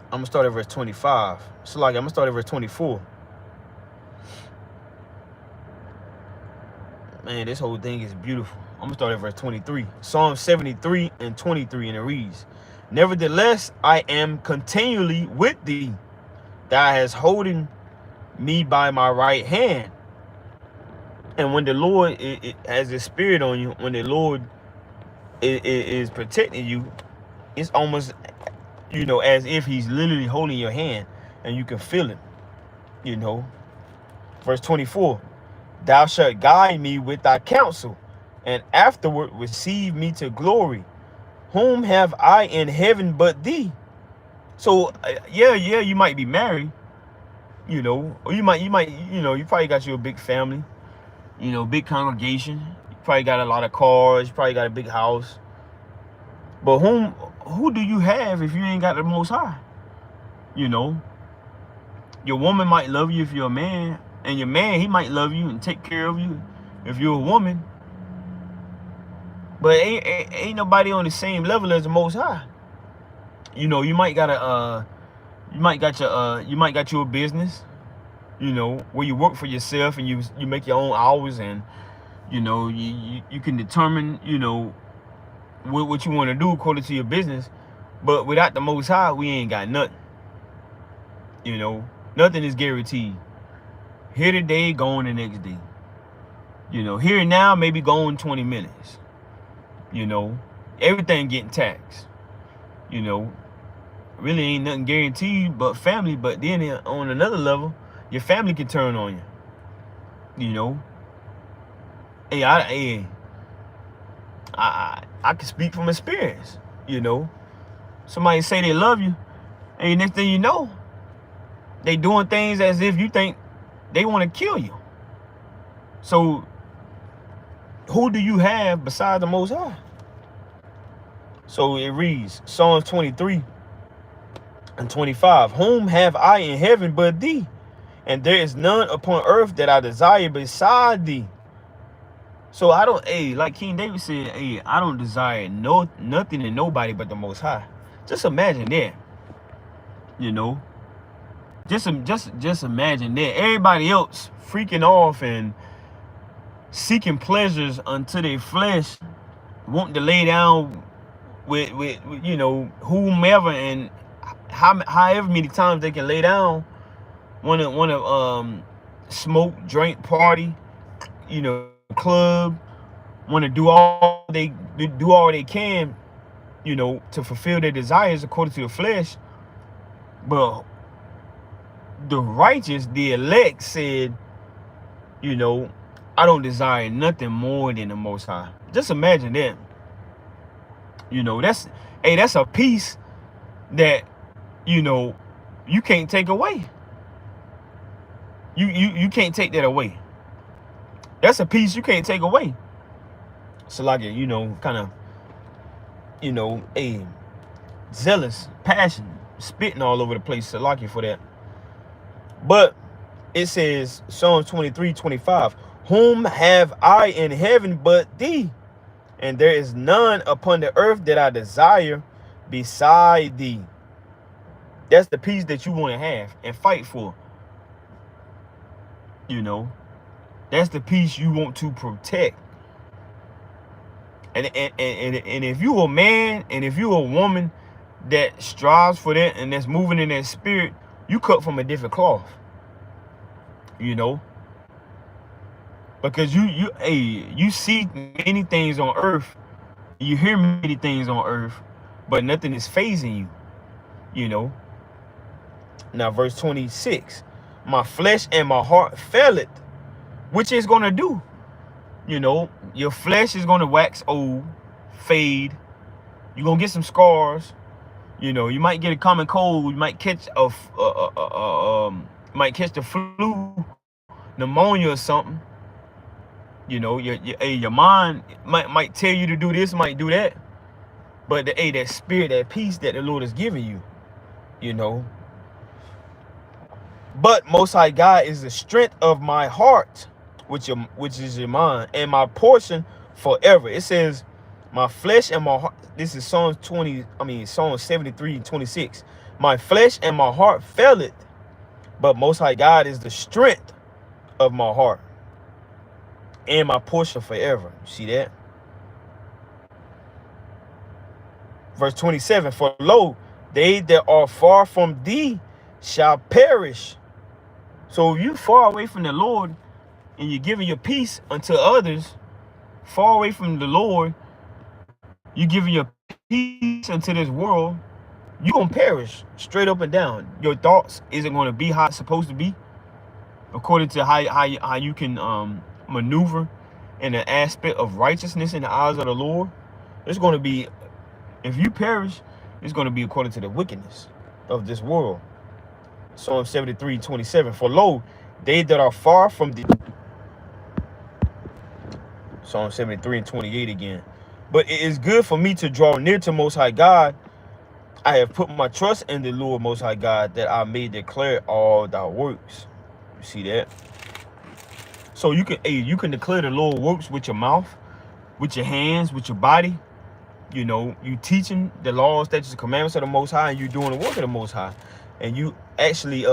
I'm gonna start at verse 25. So like, I'm gonna start at verse 24. Man, this whole thing is beautiful. I'm gonna start at verse 23. Psalm 73 and 23, and it reads, nevertheless, I am continually with thee. Thou hast holden me by my right hand. And when the Lord has his spirit on you, when the Lord is protecting you, it's almost, you know, as if he's literally holding your hand, and you can feel it, you know. Verse 24, thou shalt guide me with thy counsel, and afterward receive me to glory. Whom have I in heaven but thee? So yeah, you might be married, you know, or you might, you know, you probably got you a big family, you know, big congregation. You probably got a lot of cars. You probably got a big house. But who do you have if you ain't got the Most High? You know, your woman might love you if you're a man, and your man, he might love you and take care of you if you're a woman. But ain't nobody on the same level as the Most High. You know, you might got your business, you know, where you work for yourself and you make your own hours, and you know, you can determine, you know, what you want to do according to your business. But without the Most High, we ain't got nothing. You know, nothing is guaranteed. Here today, gone the next day. You know, here and now, maybe gone 20 minutes. You know, everything getting taxed. You know, really ain't nothing guaranteed but family. But then on another level, your family can turn on you. You know, I can speak from experience. You know, somebody say they love you, and next thing you know, they doing things as if you think they want to kill you. So who do you have besides the Most High? So it reads, Psalms 23 and 25. Whom have I in heaven but thee? And there is none upon earth that I desire beside thee. So I don't, like King David said, I don't desire nothing and nobody but the Most High. Just imagine that. You know, just imagine that. Everybody else freaking off and seeking pleasures unto their flesh, wanting to lay down with you know, whomever, and however many times they can lay down, want to smoke, drink, party, you know, club, want to do all they can, you know, to fulfill their desires according to the flesh. But the righteous, the elect, said, you know, I don't desire nothing more than the Most High. Just imagine that. You know, that's a peace that, you know, you can't take away. You can't take that away. That's a peace you can't take away. So like, you know, kind of, you know, zealous, passion, spitting all over the place. So like for that. But it says, Psalm 23:25, whom have I in heaven but thee? And there is none upon the earth that I desire beside thee. That's the peace that you want to have and fight for. You know, that's the peace you want to protect. And if you a man and if you a woman that strives for that and that's moving in that spirit, you cut from a different cloth. You know, because you see many things on earth, you hear many things on earth, but nothing is fazing you. You know. Now verse 26, my flesh and my heart faileth, which is gonna do. You know, your flesh is gonna wax old, fade. You're gonna get some scars. You know, you might get a common cold. You might catch might catch the flu, pneumonia or something. You know, your mind might tell you to do this, might do that. But that spirit, that peace that the Lord is giving you, you know. But Most High God is the strength of my heart, which is your mind, and my portion forever. It says, my flesh and my heart. This is Psalm 73:26. My flesh and my heart faileth, but Most High God is the strength of my heart and my portion forever. You see that? Verse 27, for lo, they that are far from thee shall perish. So if you far away from the Lord and you're giving your peace unto others, far away from the Lord, you giving your peace unto this world, you're going to perish straight up and down. Your thoughts isn't going to be how it's supposed to be, according to how you can maneuver in the aspect of righteousness in the eyes of the Lord. It's going to be, if you perish, it's going to be according to the wickedness of this world. Psalm 73:27, for lo, they that are far from thee. Psalm 73:28 again. But it is good for me to draw near to Most High God. I have put my trust in the Lord Most High God, that I may declare all thy works. You see that? So you can declare the Lord works with your mouth, with your hands, with your body. You know, you teaching the laws, statutes, and commandments of the Most High, and you doing the work of the Most High, and you actually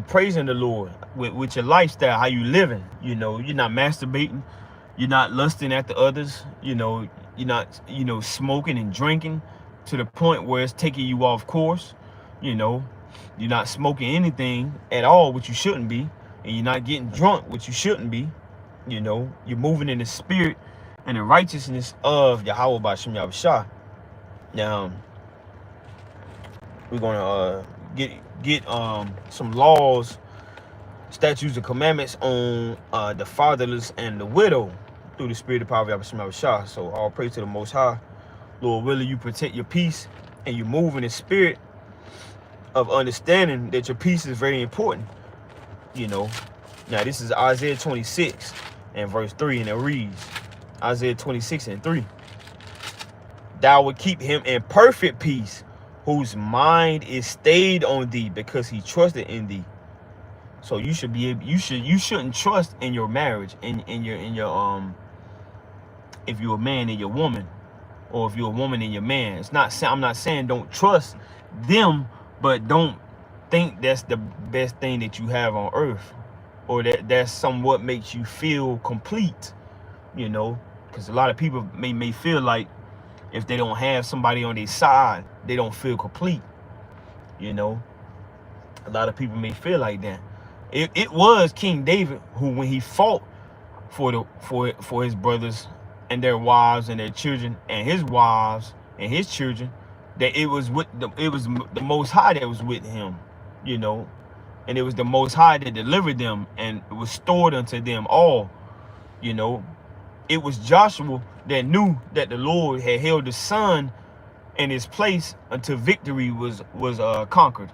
praising the Lord with your lifestyle, how you living. You know, you're not masturbating, you're not lusting after others. You know, you're not smoking and drinking to the point where it's taking you off course. You know, you're not smoking anything at all, which you shouldn't be, and you're not getting drunk, which you shouldn't be. You know, you're moving in the spirit and the righteousness of Yahweh Ba'Shem Yahushua. Now, we're gonna get some laws, statutes, and commandments on the fatherless and the widow through the spirit of power of Yahweh Shah. So all praise to the Most High. Lord willing, you protect your peace and you move in the spirit of understanding that your peace is very important. You know, now this is Isaiah 26 and verse 3, and it reads, Isaiah 26 and 3. Thou would keep him in perfect peace, whose mind is stayed on thee, because he trusted in thee. So you should be able, you shouldn't trust in your marriage, in your if you're a man and your woman, or if you're a woman and your man. It's not, I'm not saying don't trust them, but don't think that's the best thing that you have on earth, or that's somewhat makes you feel complete. You know, because a lot of people may feel like if they don't have somebody on their side, they don't feel complete. You know, a lot of people may feel like that. It was King David who, when he fought for his brothers and their wives and their children and his wives and his children, that it was the Most High that was with him. You know, and it was the Most High that delivered them and restored unto them all. You know, it was Joshua that knew that the Lord had held the sun in his place until victory was conquered,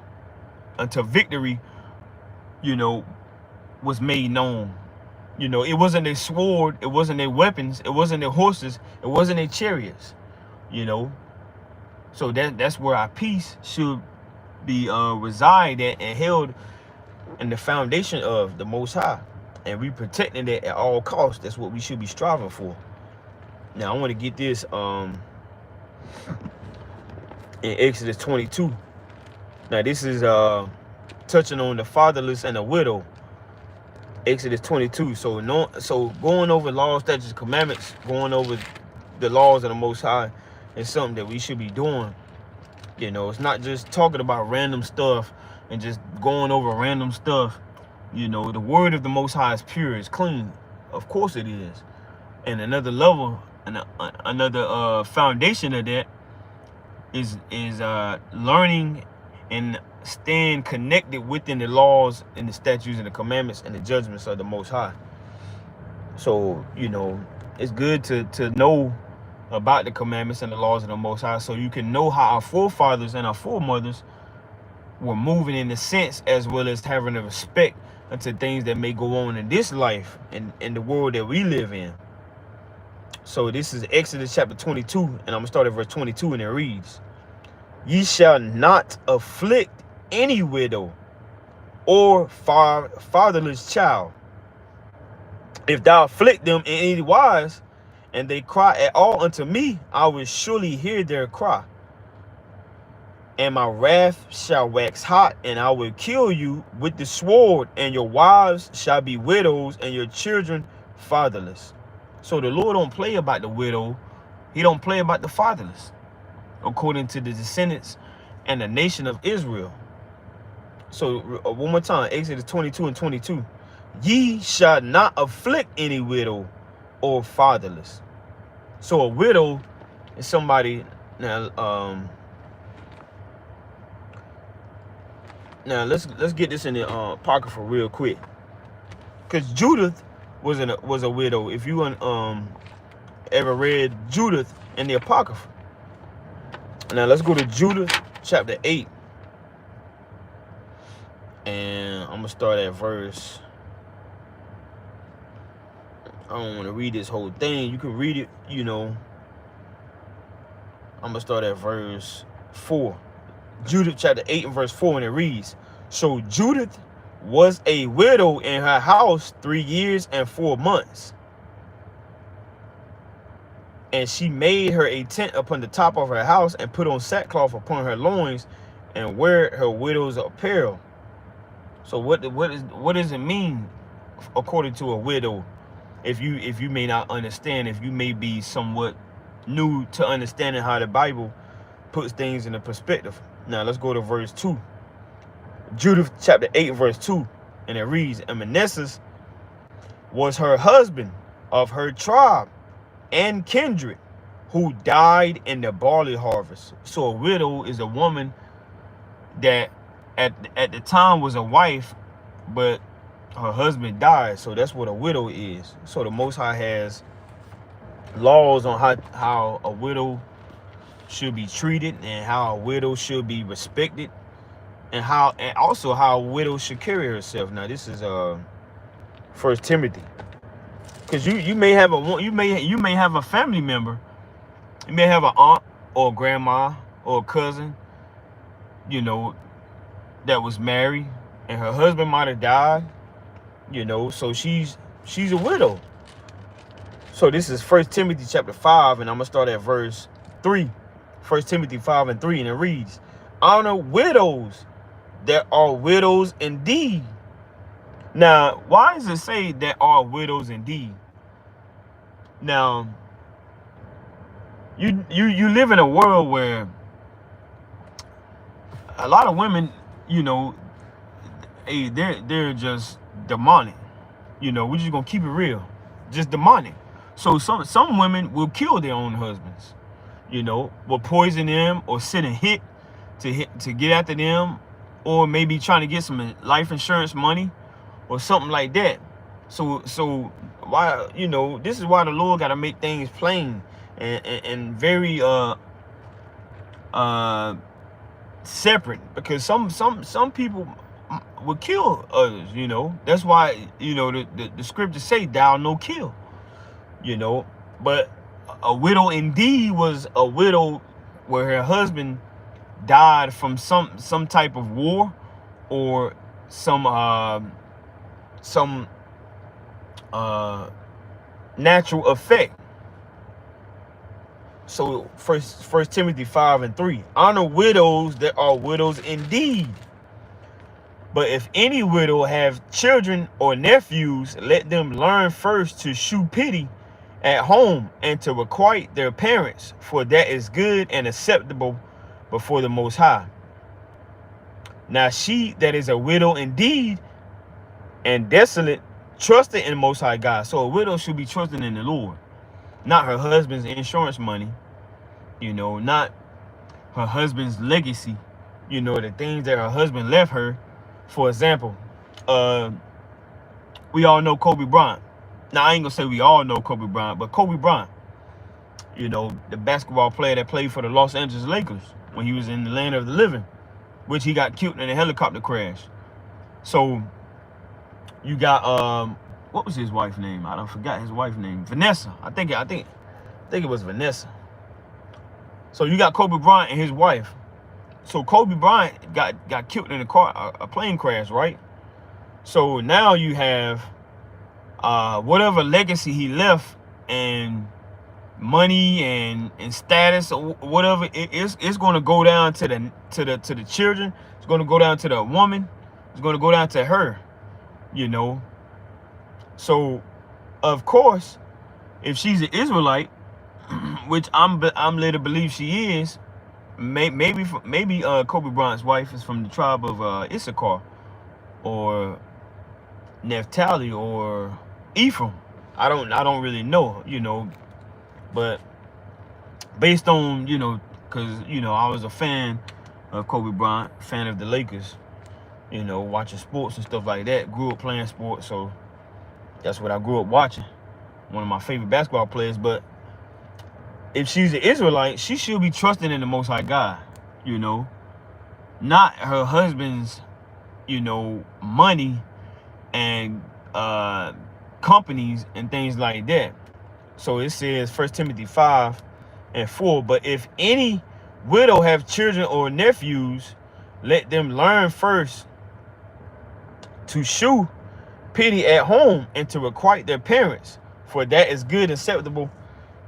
until victory, you know, was made known. You know, it wasn't their sword, it wasn't their weapons, it wasn't their horses, it wasn't their chariots. You know, so that's where our peace should be reside at and held in the foundation of the Most High, and we protecting it at all costs. That's what we should be striving for. Now I want to get this in Exodus 22. Now this is touching on the fatherless and the widow. Exodus 22. So going over laws, statutes, commandments, going over the laws of the Most High is something that we should be doing. You know, it's not just talking about random stuff and just going over random stuff. You know, the word of the Most High is pure, it's clean. Of course it is. And another level, and another foundation of that is learning and staying connected within the laws and the statutes and the commandments and the judgments of the Most High. So, you know, it's good to know about the commandments and the laws of the Most High, so you can know how our forefathers and our foremothers were moving in the sense, as well as having a respect unto things that may go on in this life and in the world that we live in. So this is Exodus chapter 22, and I'm gonna start at verse 22, and it reads, Ye shall not afflict any widow or fatherless child. If thou afflict them in any wise, and they cry at all unto me, I will surely hear their cry. And my wrath shall wax hot, and I will kill you with the sword, and your wives shall be widows, and your children fatherless. So the Lord don't play about the widow. He don't play about the fatherless, according to the descendants and the nation of Israel. So one more time, Exodus 22 and 22. Ye shall not afflict any widow or fatherless. So a widow is somebody, now let's get this in the Apocrypha real quick, because Judith was a widow. If you ever read Judith in the Apocrypha. Now let's go to Judith chapter 8, and I'm gonna start at verse I don't want to read this whole thing. You can read it, you know. I'm going to start at verse 4. Judith chapter 8 and verse 4, and it reads, so Judith was a widow in her house 3 years and 4 months. And she made her a tent upon the top of her house, and put on sackcloth upon her loins, and wear her widow's apparel. So what does it mean according to a widow? If you may not understand, if you may be somewhat new to understanding how the Bible puts things in a perspective. Now let's go to verse 2. Judith chapter 8 verse 2, and it reads, and Manasseh was her husband of her tribe and kindred, who died in the barley harvest. So a widow is a woman that at the time was a wife, but her husband died. So that's what a widow is. So the Most High has laws on how a widow should be treated, and how a widow should be respected, and also how a widow should carry herself. Now this is 1 Timothy. Because you may have a family member, you may have an aunt or a grandma or a cousin, you know, that was married and her husband might have died, you know, so she's a widow. So this is 1 Timothy chapter 5, and I'm gonna start at verse 3. 1 Timothy 5 and 3, and it reads, honor widows that are widows indeed. Now, why does it say that are widows indeed? Now, you live in a world where a lot of women, you know, hey, they're just demonic. You know, we're just gonna keep it real, just demonic. So some women will kill their own husbands. You know, will poison them or send a hit to get after them, or maybe trying to get some life insurance money or something like that. So why, you know, this is why the Lord got to make things plain and very separate, because some people will kill others. You know, that's why, you know, the scriptures say thou no kill, you know. But a widow indeed was a widow where her husband died from some type of war or some natural effect. So First Timothy 5 and 3, honor widows that are widows indeed. But if any widow have children or nephews, let them learn first to shew pity at home, and to requite their parents, for that is good and acceptable before the Most High. Now she that is a widow indeed and desolate, trusted in the Most High God. So a widow should be trusting in the Lord, not her husband's insurance money, you know, not her husband's legacy, you know, the things that her husband left her. For example, we all know Kobe Bryant. Now, I ain't gonna say we all know Kobe Bryant, but Kobe Bryant, you know, the basketball player that played for the Los Angeles Lakers when he was in the land of the living, which he got killed in a helicopter crash. So you got what was his wife's name? I don't forgot his wife's name. Vanessa. I think it was Vanessa. So you got Kobe Bryant and his wife. So Kobe Bryant got killed in a plane crash, right? So now you have whatever legacy he left, and money and status or whatever, it's going to go down to the children. It's going to go down to the woman. It's going to go down to her, you know. So of course, if she's an Israelite, which I'm led to believe she is, maybe Kobe Bryant's wife is from the tribe of Issachar or Naphtali or Ephraim. I don't really know, you know, but based on, you know, because, you know, I was a fan of Kobe Bryant, fan of the Lakers, you know, watching sports and stuff like that. Grew up playing sports, so that's what I grew up watching. One of my favorite basketball players. But if she's an Israelite, she should be trusting in the Most High God, you know, not her husband's, you know, money and companies and things like that. So it says 1 Timothy 5:4, but if any widow have children or nephews, let them learn first to shew pity at home and to requite their parents, for that is good and acceptable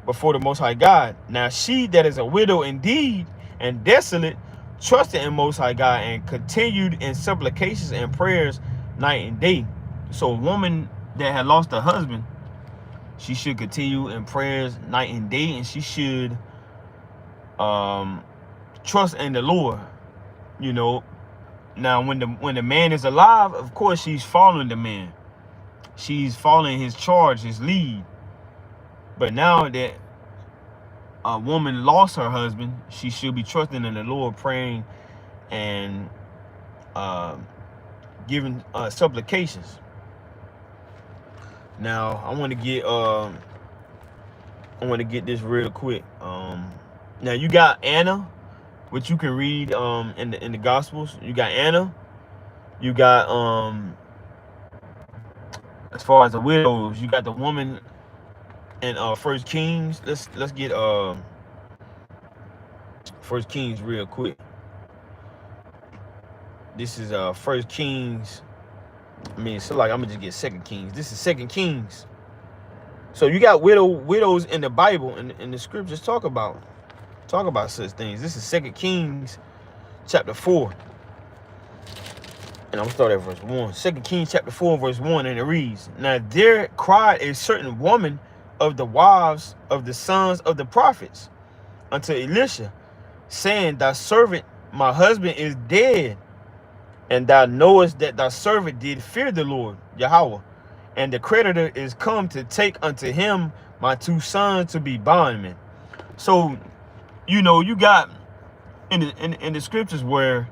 before the Most High God. Now she that is a widow indeed and desolate trusted in Most High God and continued in supplications and prayers night and day. So a woman that had lost her husband, she should continue in prayers night and day, and she should trust in the Lord. You know, now when the man is alive, of course she's following the man. She's following his charge, his lead. But now that a woman lost her husband, she should be trusting in the Lord, praying and giving supplications. Now I want to get this real quick. Now you got Anna, which you can read in the Gospels. You got Anna. You got as far as the widows, you got the woman in 1 Kings. Let's get 1 Kings real quick. This is 1 Kings. I mean, so like I'm gonna just get 2 Kings. This is 2 Kings. So you got widows in the Bible, and the scriptures talk about such things. This is 2 Kings chapter 4. And I'm gonna start at verse 1. 2 Kings chapter 4, verse 1, and it reads, now there cried a certain woman of the wives of the sons of the prophets unto Elisha, saying, thy servant, my husband, is dead, and thou knowest that thy servant did fear the Lord, Yahweh, and the creditor is come to take unto him my 2 sons to be bondmen. So, you know, you got in the scriptures where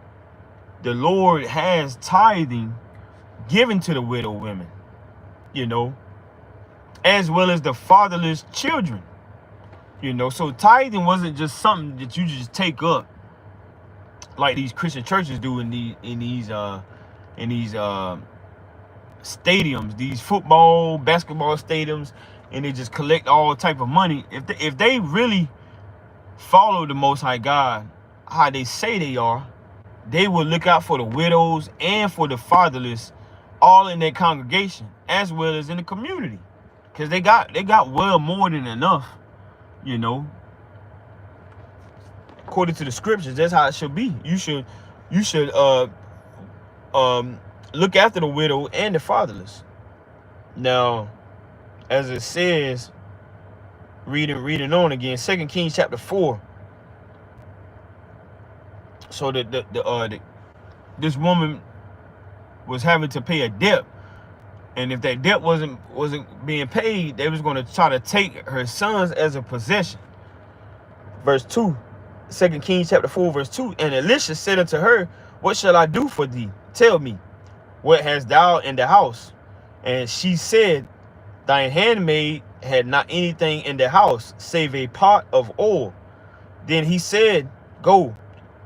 the Lord has tithing given to the widow women, you know, as well as the fatherless children, you know. So tithing wasn't just something that you just take up like these Christian churches do in these stadiums, these football, basketball stadiums, and they just collect all type of money. If they really follow the Most High God how they say they are, they will look out for the widows and for the fatherless, all in their congregation as well as in the community, because they got well more than enough, you know. According to the scriptures, that's how it should be. You should look after the widow and the fatherless. Now, as it says, reading on again, 2 Kings chapter 4. So this woman was having to pay a debt, and if that debt wasn't being paid, they was going to try to take her sons as a possession. Verse 2, 2 Kings chapter 4, verse 2. And Elisha said unto her, what shall I do for thee? Tell me, what hast thou in the house? And she said, thine handmaid had not anything in the house save a pot of oil. Then he said, go,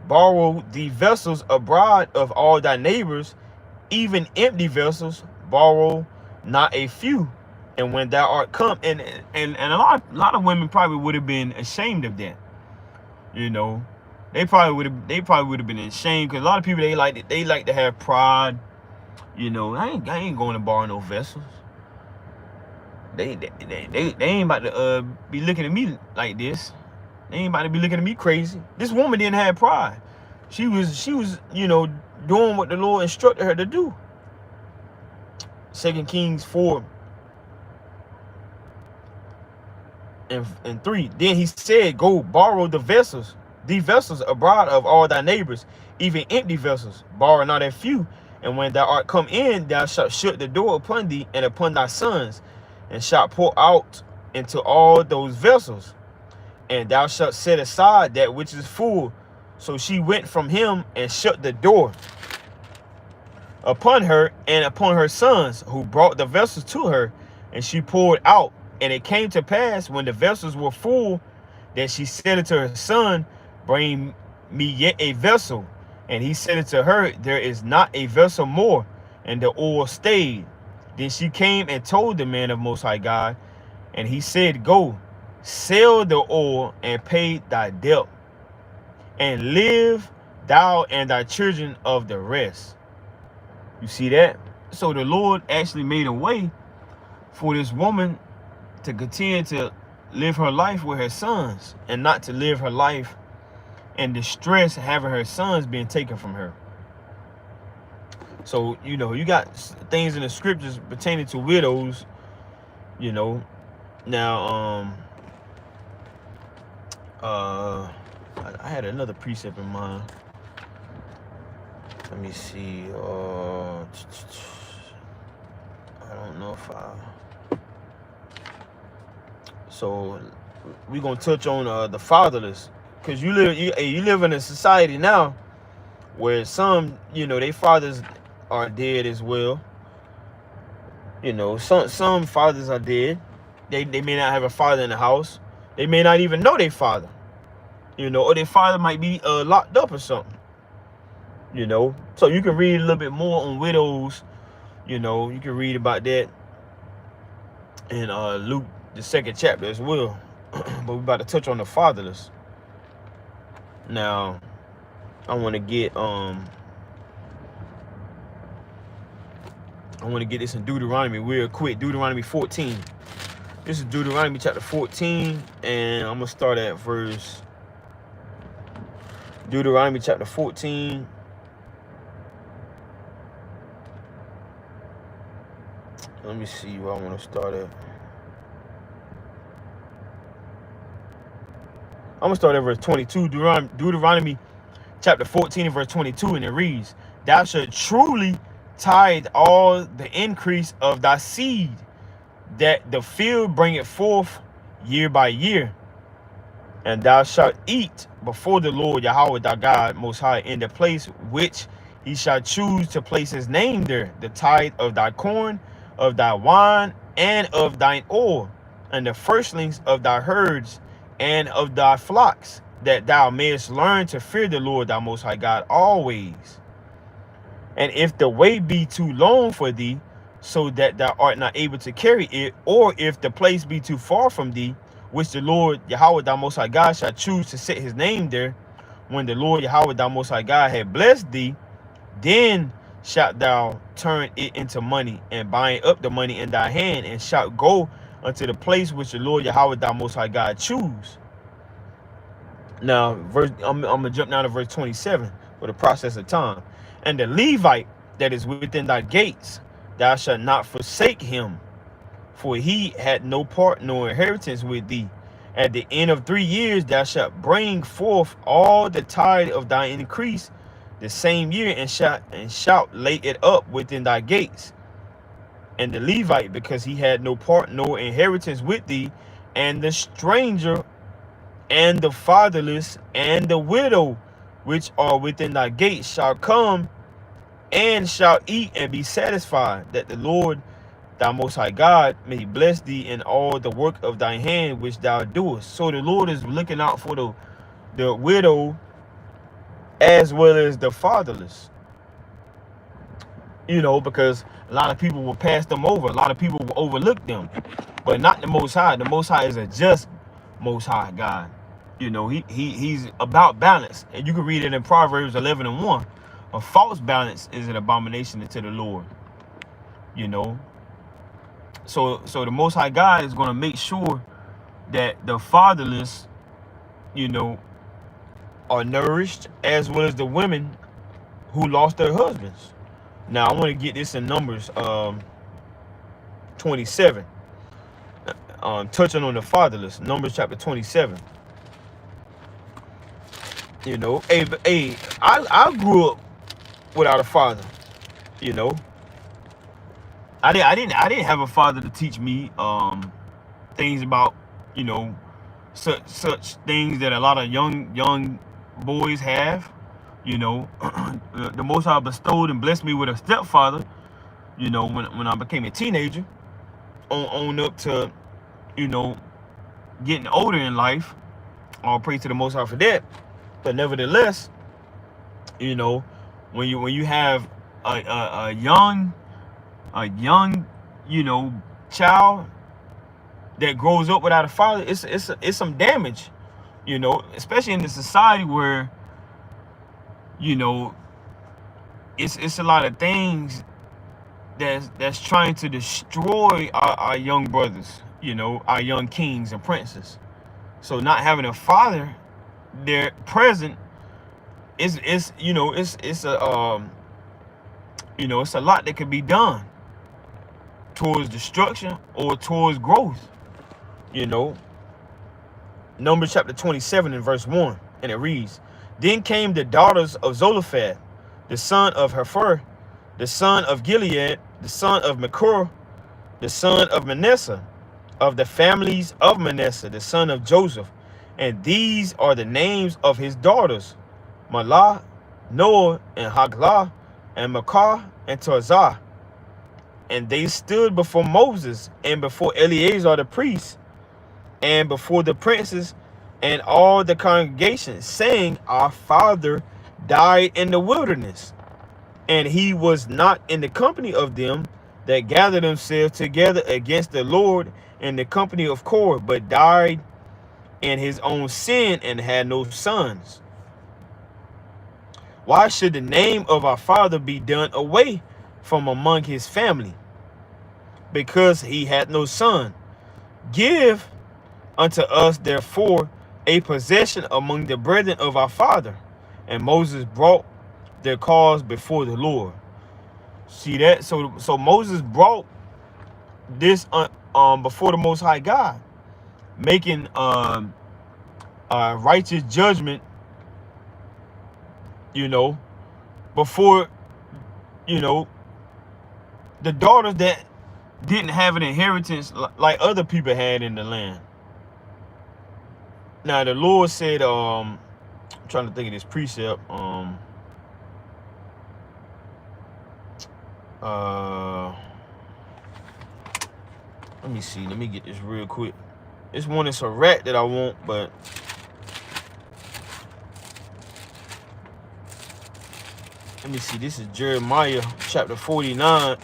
borrow the vessels abroad of all thy neighbors, even empty vessels, borrow not a few. And when thou art come, and a lot of women probably would have been ashamed of that. You know, they probably would have been ashamed, because a lot of people, they like to have pride. You know, I ain't going to borrow no vessels. They ain't about to be looking at me like this. They ain't about to be looking at me crazy. This woman didn't have pride. She was, you know, doing what the Lord instructed her to do. 2 Kings 4 and 3. Then he said, go borrow the vessels abroad of all thy neighbors, even empty vessels, borrow not a few. And when thou art come in, thou shalt shut the door upon thee and upon thy sons, and shalt pour out into all those vessels, and thou shalt set aside that which is full. So she went from him and shut the door upon her and upon her sons, who brought the vessels to her, and she poured out. And it came to pass, when the vessels were full, that she said unto her son, bring me yet a vessel. And he said unto her, there is not a vessel more. And the oil stayed. Then she came and told the man of Most High God, and he said, Go, sell the oil and pay thy debt, and live thou and thy children of the rest. You see that? So the Lord actually made a way for this woman to continue to live her life with her sons, and not to live her life in distress, having her sons being taken from her. So, you know, you got things in the scriptures pertaining to widows, you know. Now, I had another precept in mind. Let me see. I don't know if so we're gonna touch on the fatherless, because you live in a society now where some, you know, their fathers are dead as well. You know, some fathers are dead. They may not have a father in the house. They may not even know their father. You know, or their father might be locked up or something. You know, so you can read a little bit more on widows. You know, you can read about that in Luke, the 2nd chapter as well. But we're about to touch on the fatherless. Now, I want to get this in Deuteronomy real quick. Deuteronomy 14. This is Deuteronomy chapter 14, and I'm gonna start at verse. Deuteronomy chapter 14. Let me see where I want to start at. I'm gonna start at verse 22. Deuteronomy chapter 14 and verse 22, and it reads, Thou shalt truly tithe all the increase of thy seed, that the field bringeth forth year by year. And thou shalt eat before the Lord Yahweh thy God Most High in the place which he shall choose to place his name there, the tithe of thy corn, of thy wine, and of thine oil, and the firstlings of thy herds and of thy flocks, that thou mayest learn to fear the Lord thy Most High God always. And if the way be too long for thee, so that thou art not able to carry it, or if the place be too far from thee, which the Lord Yahweh thy Most High God shall choose to set his name there, when the Lord Yahweh thy Most High God had blessed thee, then shalt thou turn it into money, and bind up the money in thy hand, and shalt go unto the place which the Lord Yahweh thy Most High God choose. Now, I'm gonna jump down to verse 27 for the process of time. And the Levite that is within thy gates, thou shalt not forsake him, for he had no part nor inheritance with thee. At the end of 3 years thou shalt bring forth all the tithe of thy increase the same year, and shalt lay it up within thy gates. And the Levite, because he had no part nor inheritance with thee, and the stranger, and the fatherless, and the widow, which are within thy gates, shall come and shall eat and be satisfied, that the Lord thy Most High God may bless thee in all the work of thy hand which thou doest. So the Lord is looking out for the widow as well as the fatherless. You know, because a lot of people will pass them over. A lot of people will overlook them, but not the Most High. The Most High is a just Most High God. You know, he's about balance, and you can read it in Proverbs 11:1. A false balance is an abomination unto the Lord. You know, so the Most High God is going to make sure that the fatherless, you know, are nourished, as well as the women who lost their husbands. Now, I want to get this in Numbers 27, touching on the fatherless. Numbers chapter 27. You know, I grew up without a father. You know, I didn't have a father to teach me things about, you know, such things that a lot of young boys have. You know, the Most High bestowed and blessed me with a stepfather, you know, when I became a teenager, on up to, you know, getting older in life. I'll pray to the Most High for that. But nevertheless, you know, when you have a young you know, child that grows up without a father, it's some damage, you know, especially in the society where, you know, it's a lot of things that's trying to destroy our young brothers, you know, our young kings and princes. So not having a father there present is you know, it's a you know, it's a lot that could be done towards destruction or towards growth, you know. Numbers chapter 27 and verse 1, and it reads, Then came the daughters of Zelophehad, the son of Hepher, the son of Gilead, the son of Machir, the son of Manasseh, of the families of Manasseh, the son of Joseph. And these are the names of his daughters, Mahlah, Noah, and Haglah, and Makah, and Tirzah. And they stood before Moses, and before Eleazar the priest, and before the princes, and all the congregation, saying, Our father died in the wilderness, and he was not in the company of them that gathered themselves together against the Lord in the company of Korah, but died in his own sin and had no sons. Why should the name of our father be done away from among his family? Because he had no son. Give unto us therefore a possession among the brethren of our father. And Moses brought their cause before the Lord. See that? So Moses brought this before the Most High God, making righteous judgment, you know, before, you know, the daughters that didn't have an inheritance like other people had in the land. Now the Lord said, I'm trying to think of this precept. Let me see. Let me get this real quick. This one is a rat that I want, but let me see. This is Jeremiah chapter 49.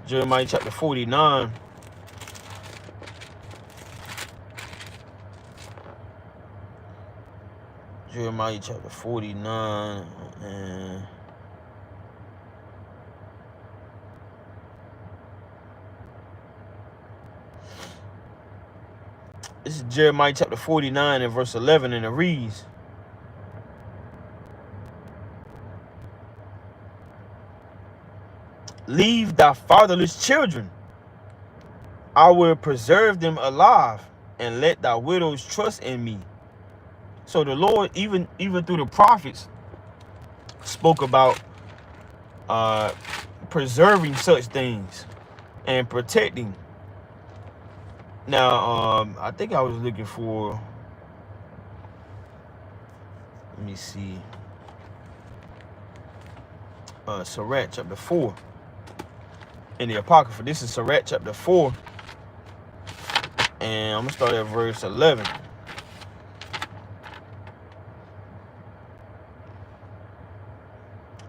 Jeremiah chapter 49. Jeremiah chapter 49 and this is Jeremiah chapter 49 and verse 11, and it reads, Leave thy fatherless children, I will preserve them alive, and let thy widows trust in me. So the Lord, even through the prophets, spoke about preserving such things and protecting. Now, I think I was looking for, let me see, Sirach chapter 4 in the Apocrypha. This is Sirach chapter 4, and I'm going to start at verse 11.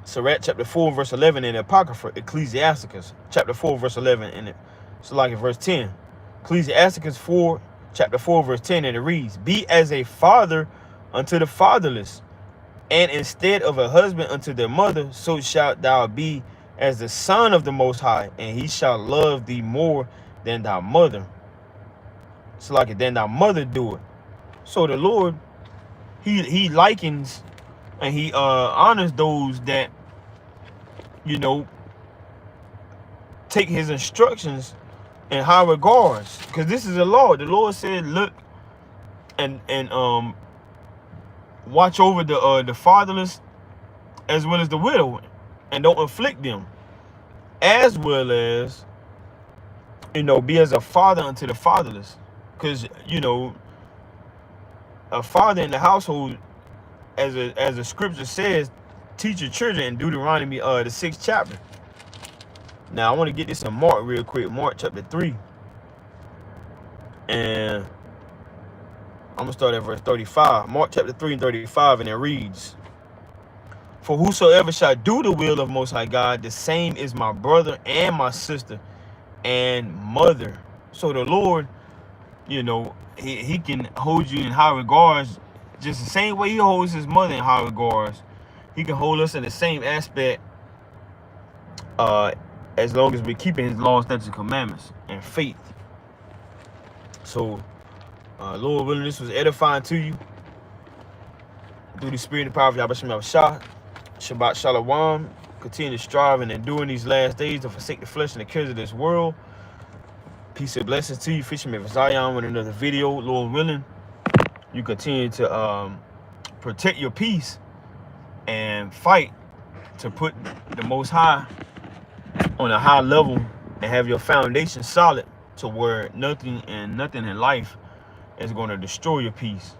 Sirach chapter 4 verse 11 in the Apocrypha, Ecclesiasticus chapter 4 verse 11 in it. So like in verse 10. Ecclesiasticus 4 chapter 4 verse 10, and it reads, Be as a father unto the fatherless, and instead of a husband unto their mother, so shalt thou be as the son of the Most High, and he shall love thee more than thy mother. So like it, than thy mother do it. So the Lord, he likens and he honors those that, you know, take his instructions in high regards, because this is a law. The Lord said, look and watch over the fatherless as well as the widow, and don't afflict them, as well as, you know, be as a father unto the fatherless. Because, you know, a father in the household, as the scripture says, teach your children in Deuteronomy the 6th chapter. Now I want to get this in Mark real quick. Mark chapter 3, and I'm gonna start at verse 35. Mark chapter 3 and 35, and it reads, For whosoever shall do the will of Most High God, the same is my brother and my sister and mother. So the Lord, you know, he can hold you in high regards, just the same way he holds his mother in high regards. He can hold us in the same aspect, as long as we're keeping his laws, statutes, and commandments, and faith. So, Lord willing, this was edifying to you through the spirit and power of Yahweh Shem Yahushua. Shabbat Shalom. Continue to strive and endure in these last days to forsake the flesh and the cares of this world. Peace and blessings to you. Fisherman of Zion with another video. Lord willing, you continue to protect your peace and fight to put the Most High on a high level and have your foundation solid to where nothing in life is going to destroy your peace.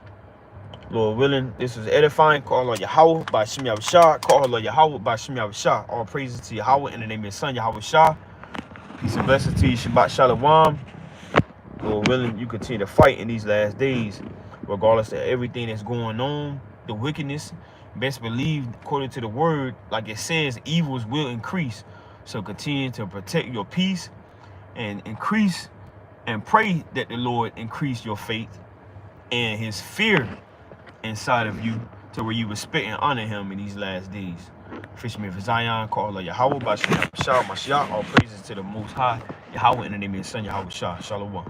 Lord willing, this was edifying. Call on Yahweh by Shem Yahushua. Call on Yahweh by Shem Yahushua. All praises to Yahweh in the name of his son, Yahushua. Peace and blessings to you. Shabbat Shalom. Lord willing, you continue to fight in these last days, regardless of everything that's going on, the wickedness. Best believe, according to the word, like it says, evils will increase. So continue to protect your peace and increase and pray that the Lord increase your faith and his fear inside of you to where you respect and honor him in these last days. Fisherman for Zion, call Yahweh by Shem Yahushua, Mashiach. All praises to the Most High, Yahweh in the name of his son, Yahushua. Shalom.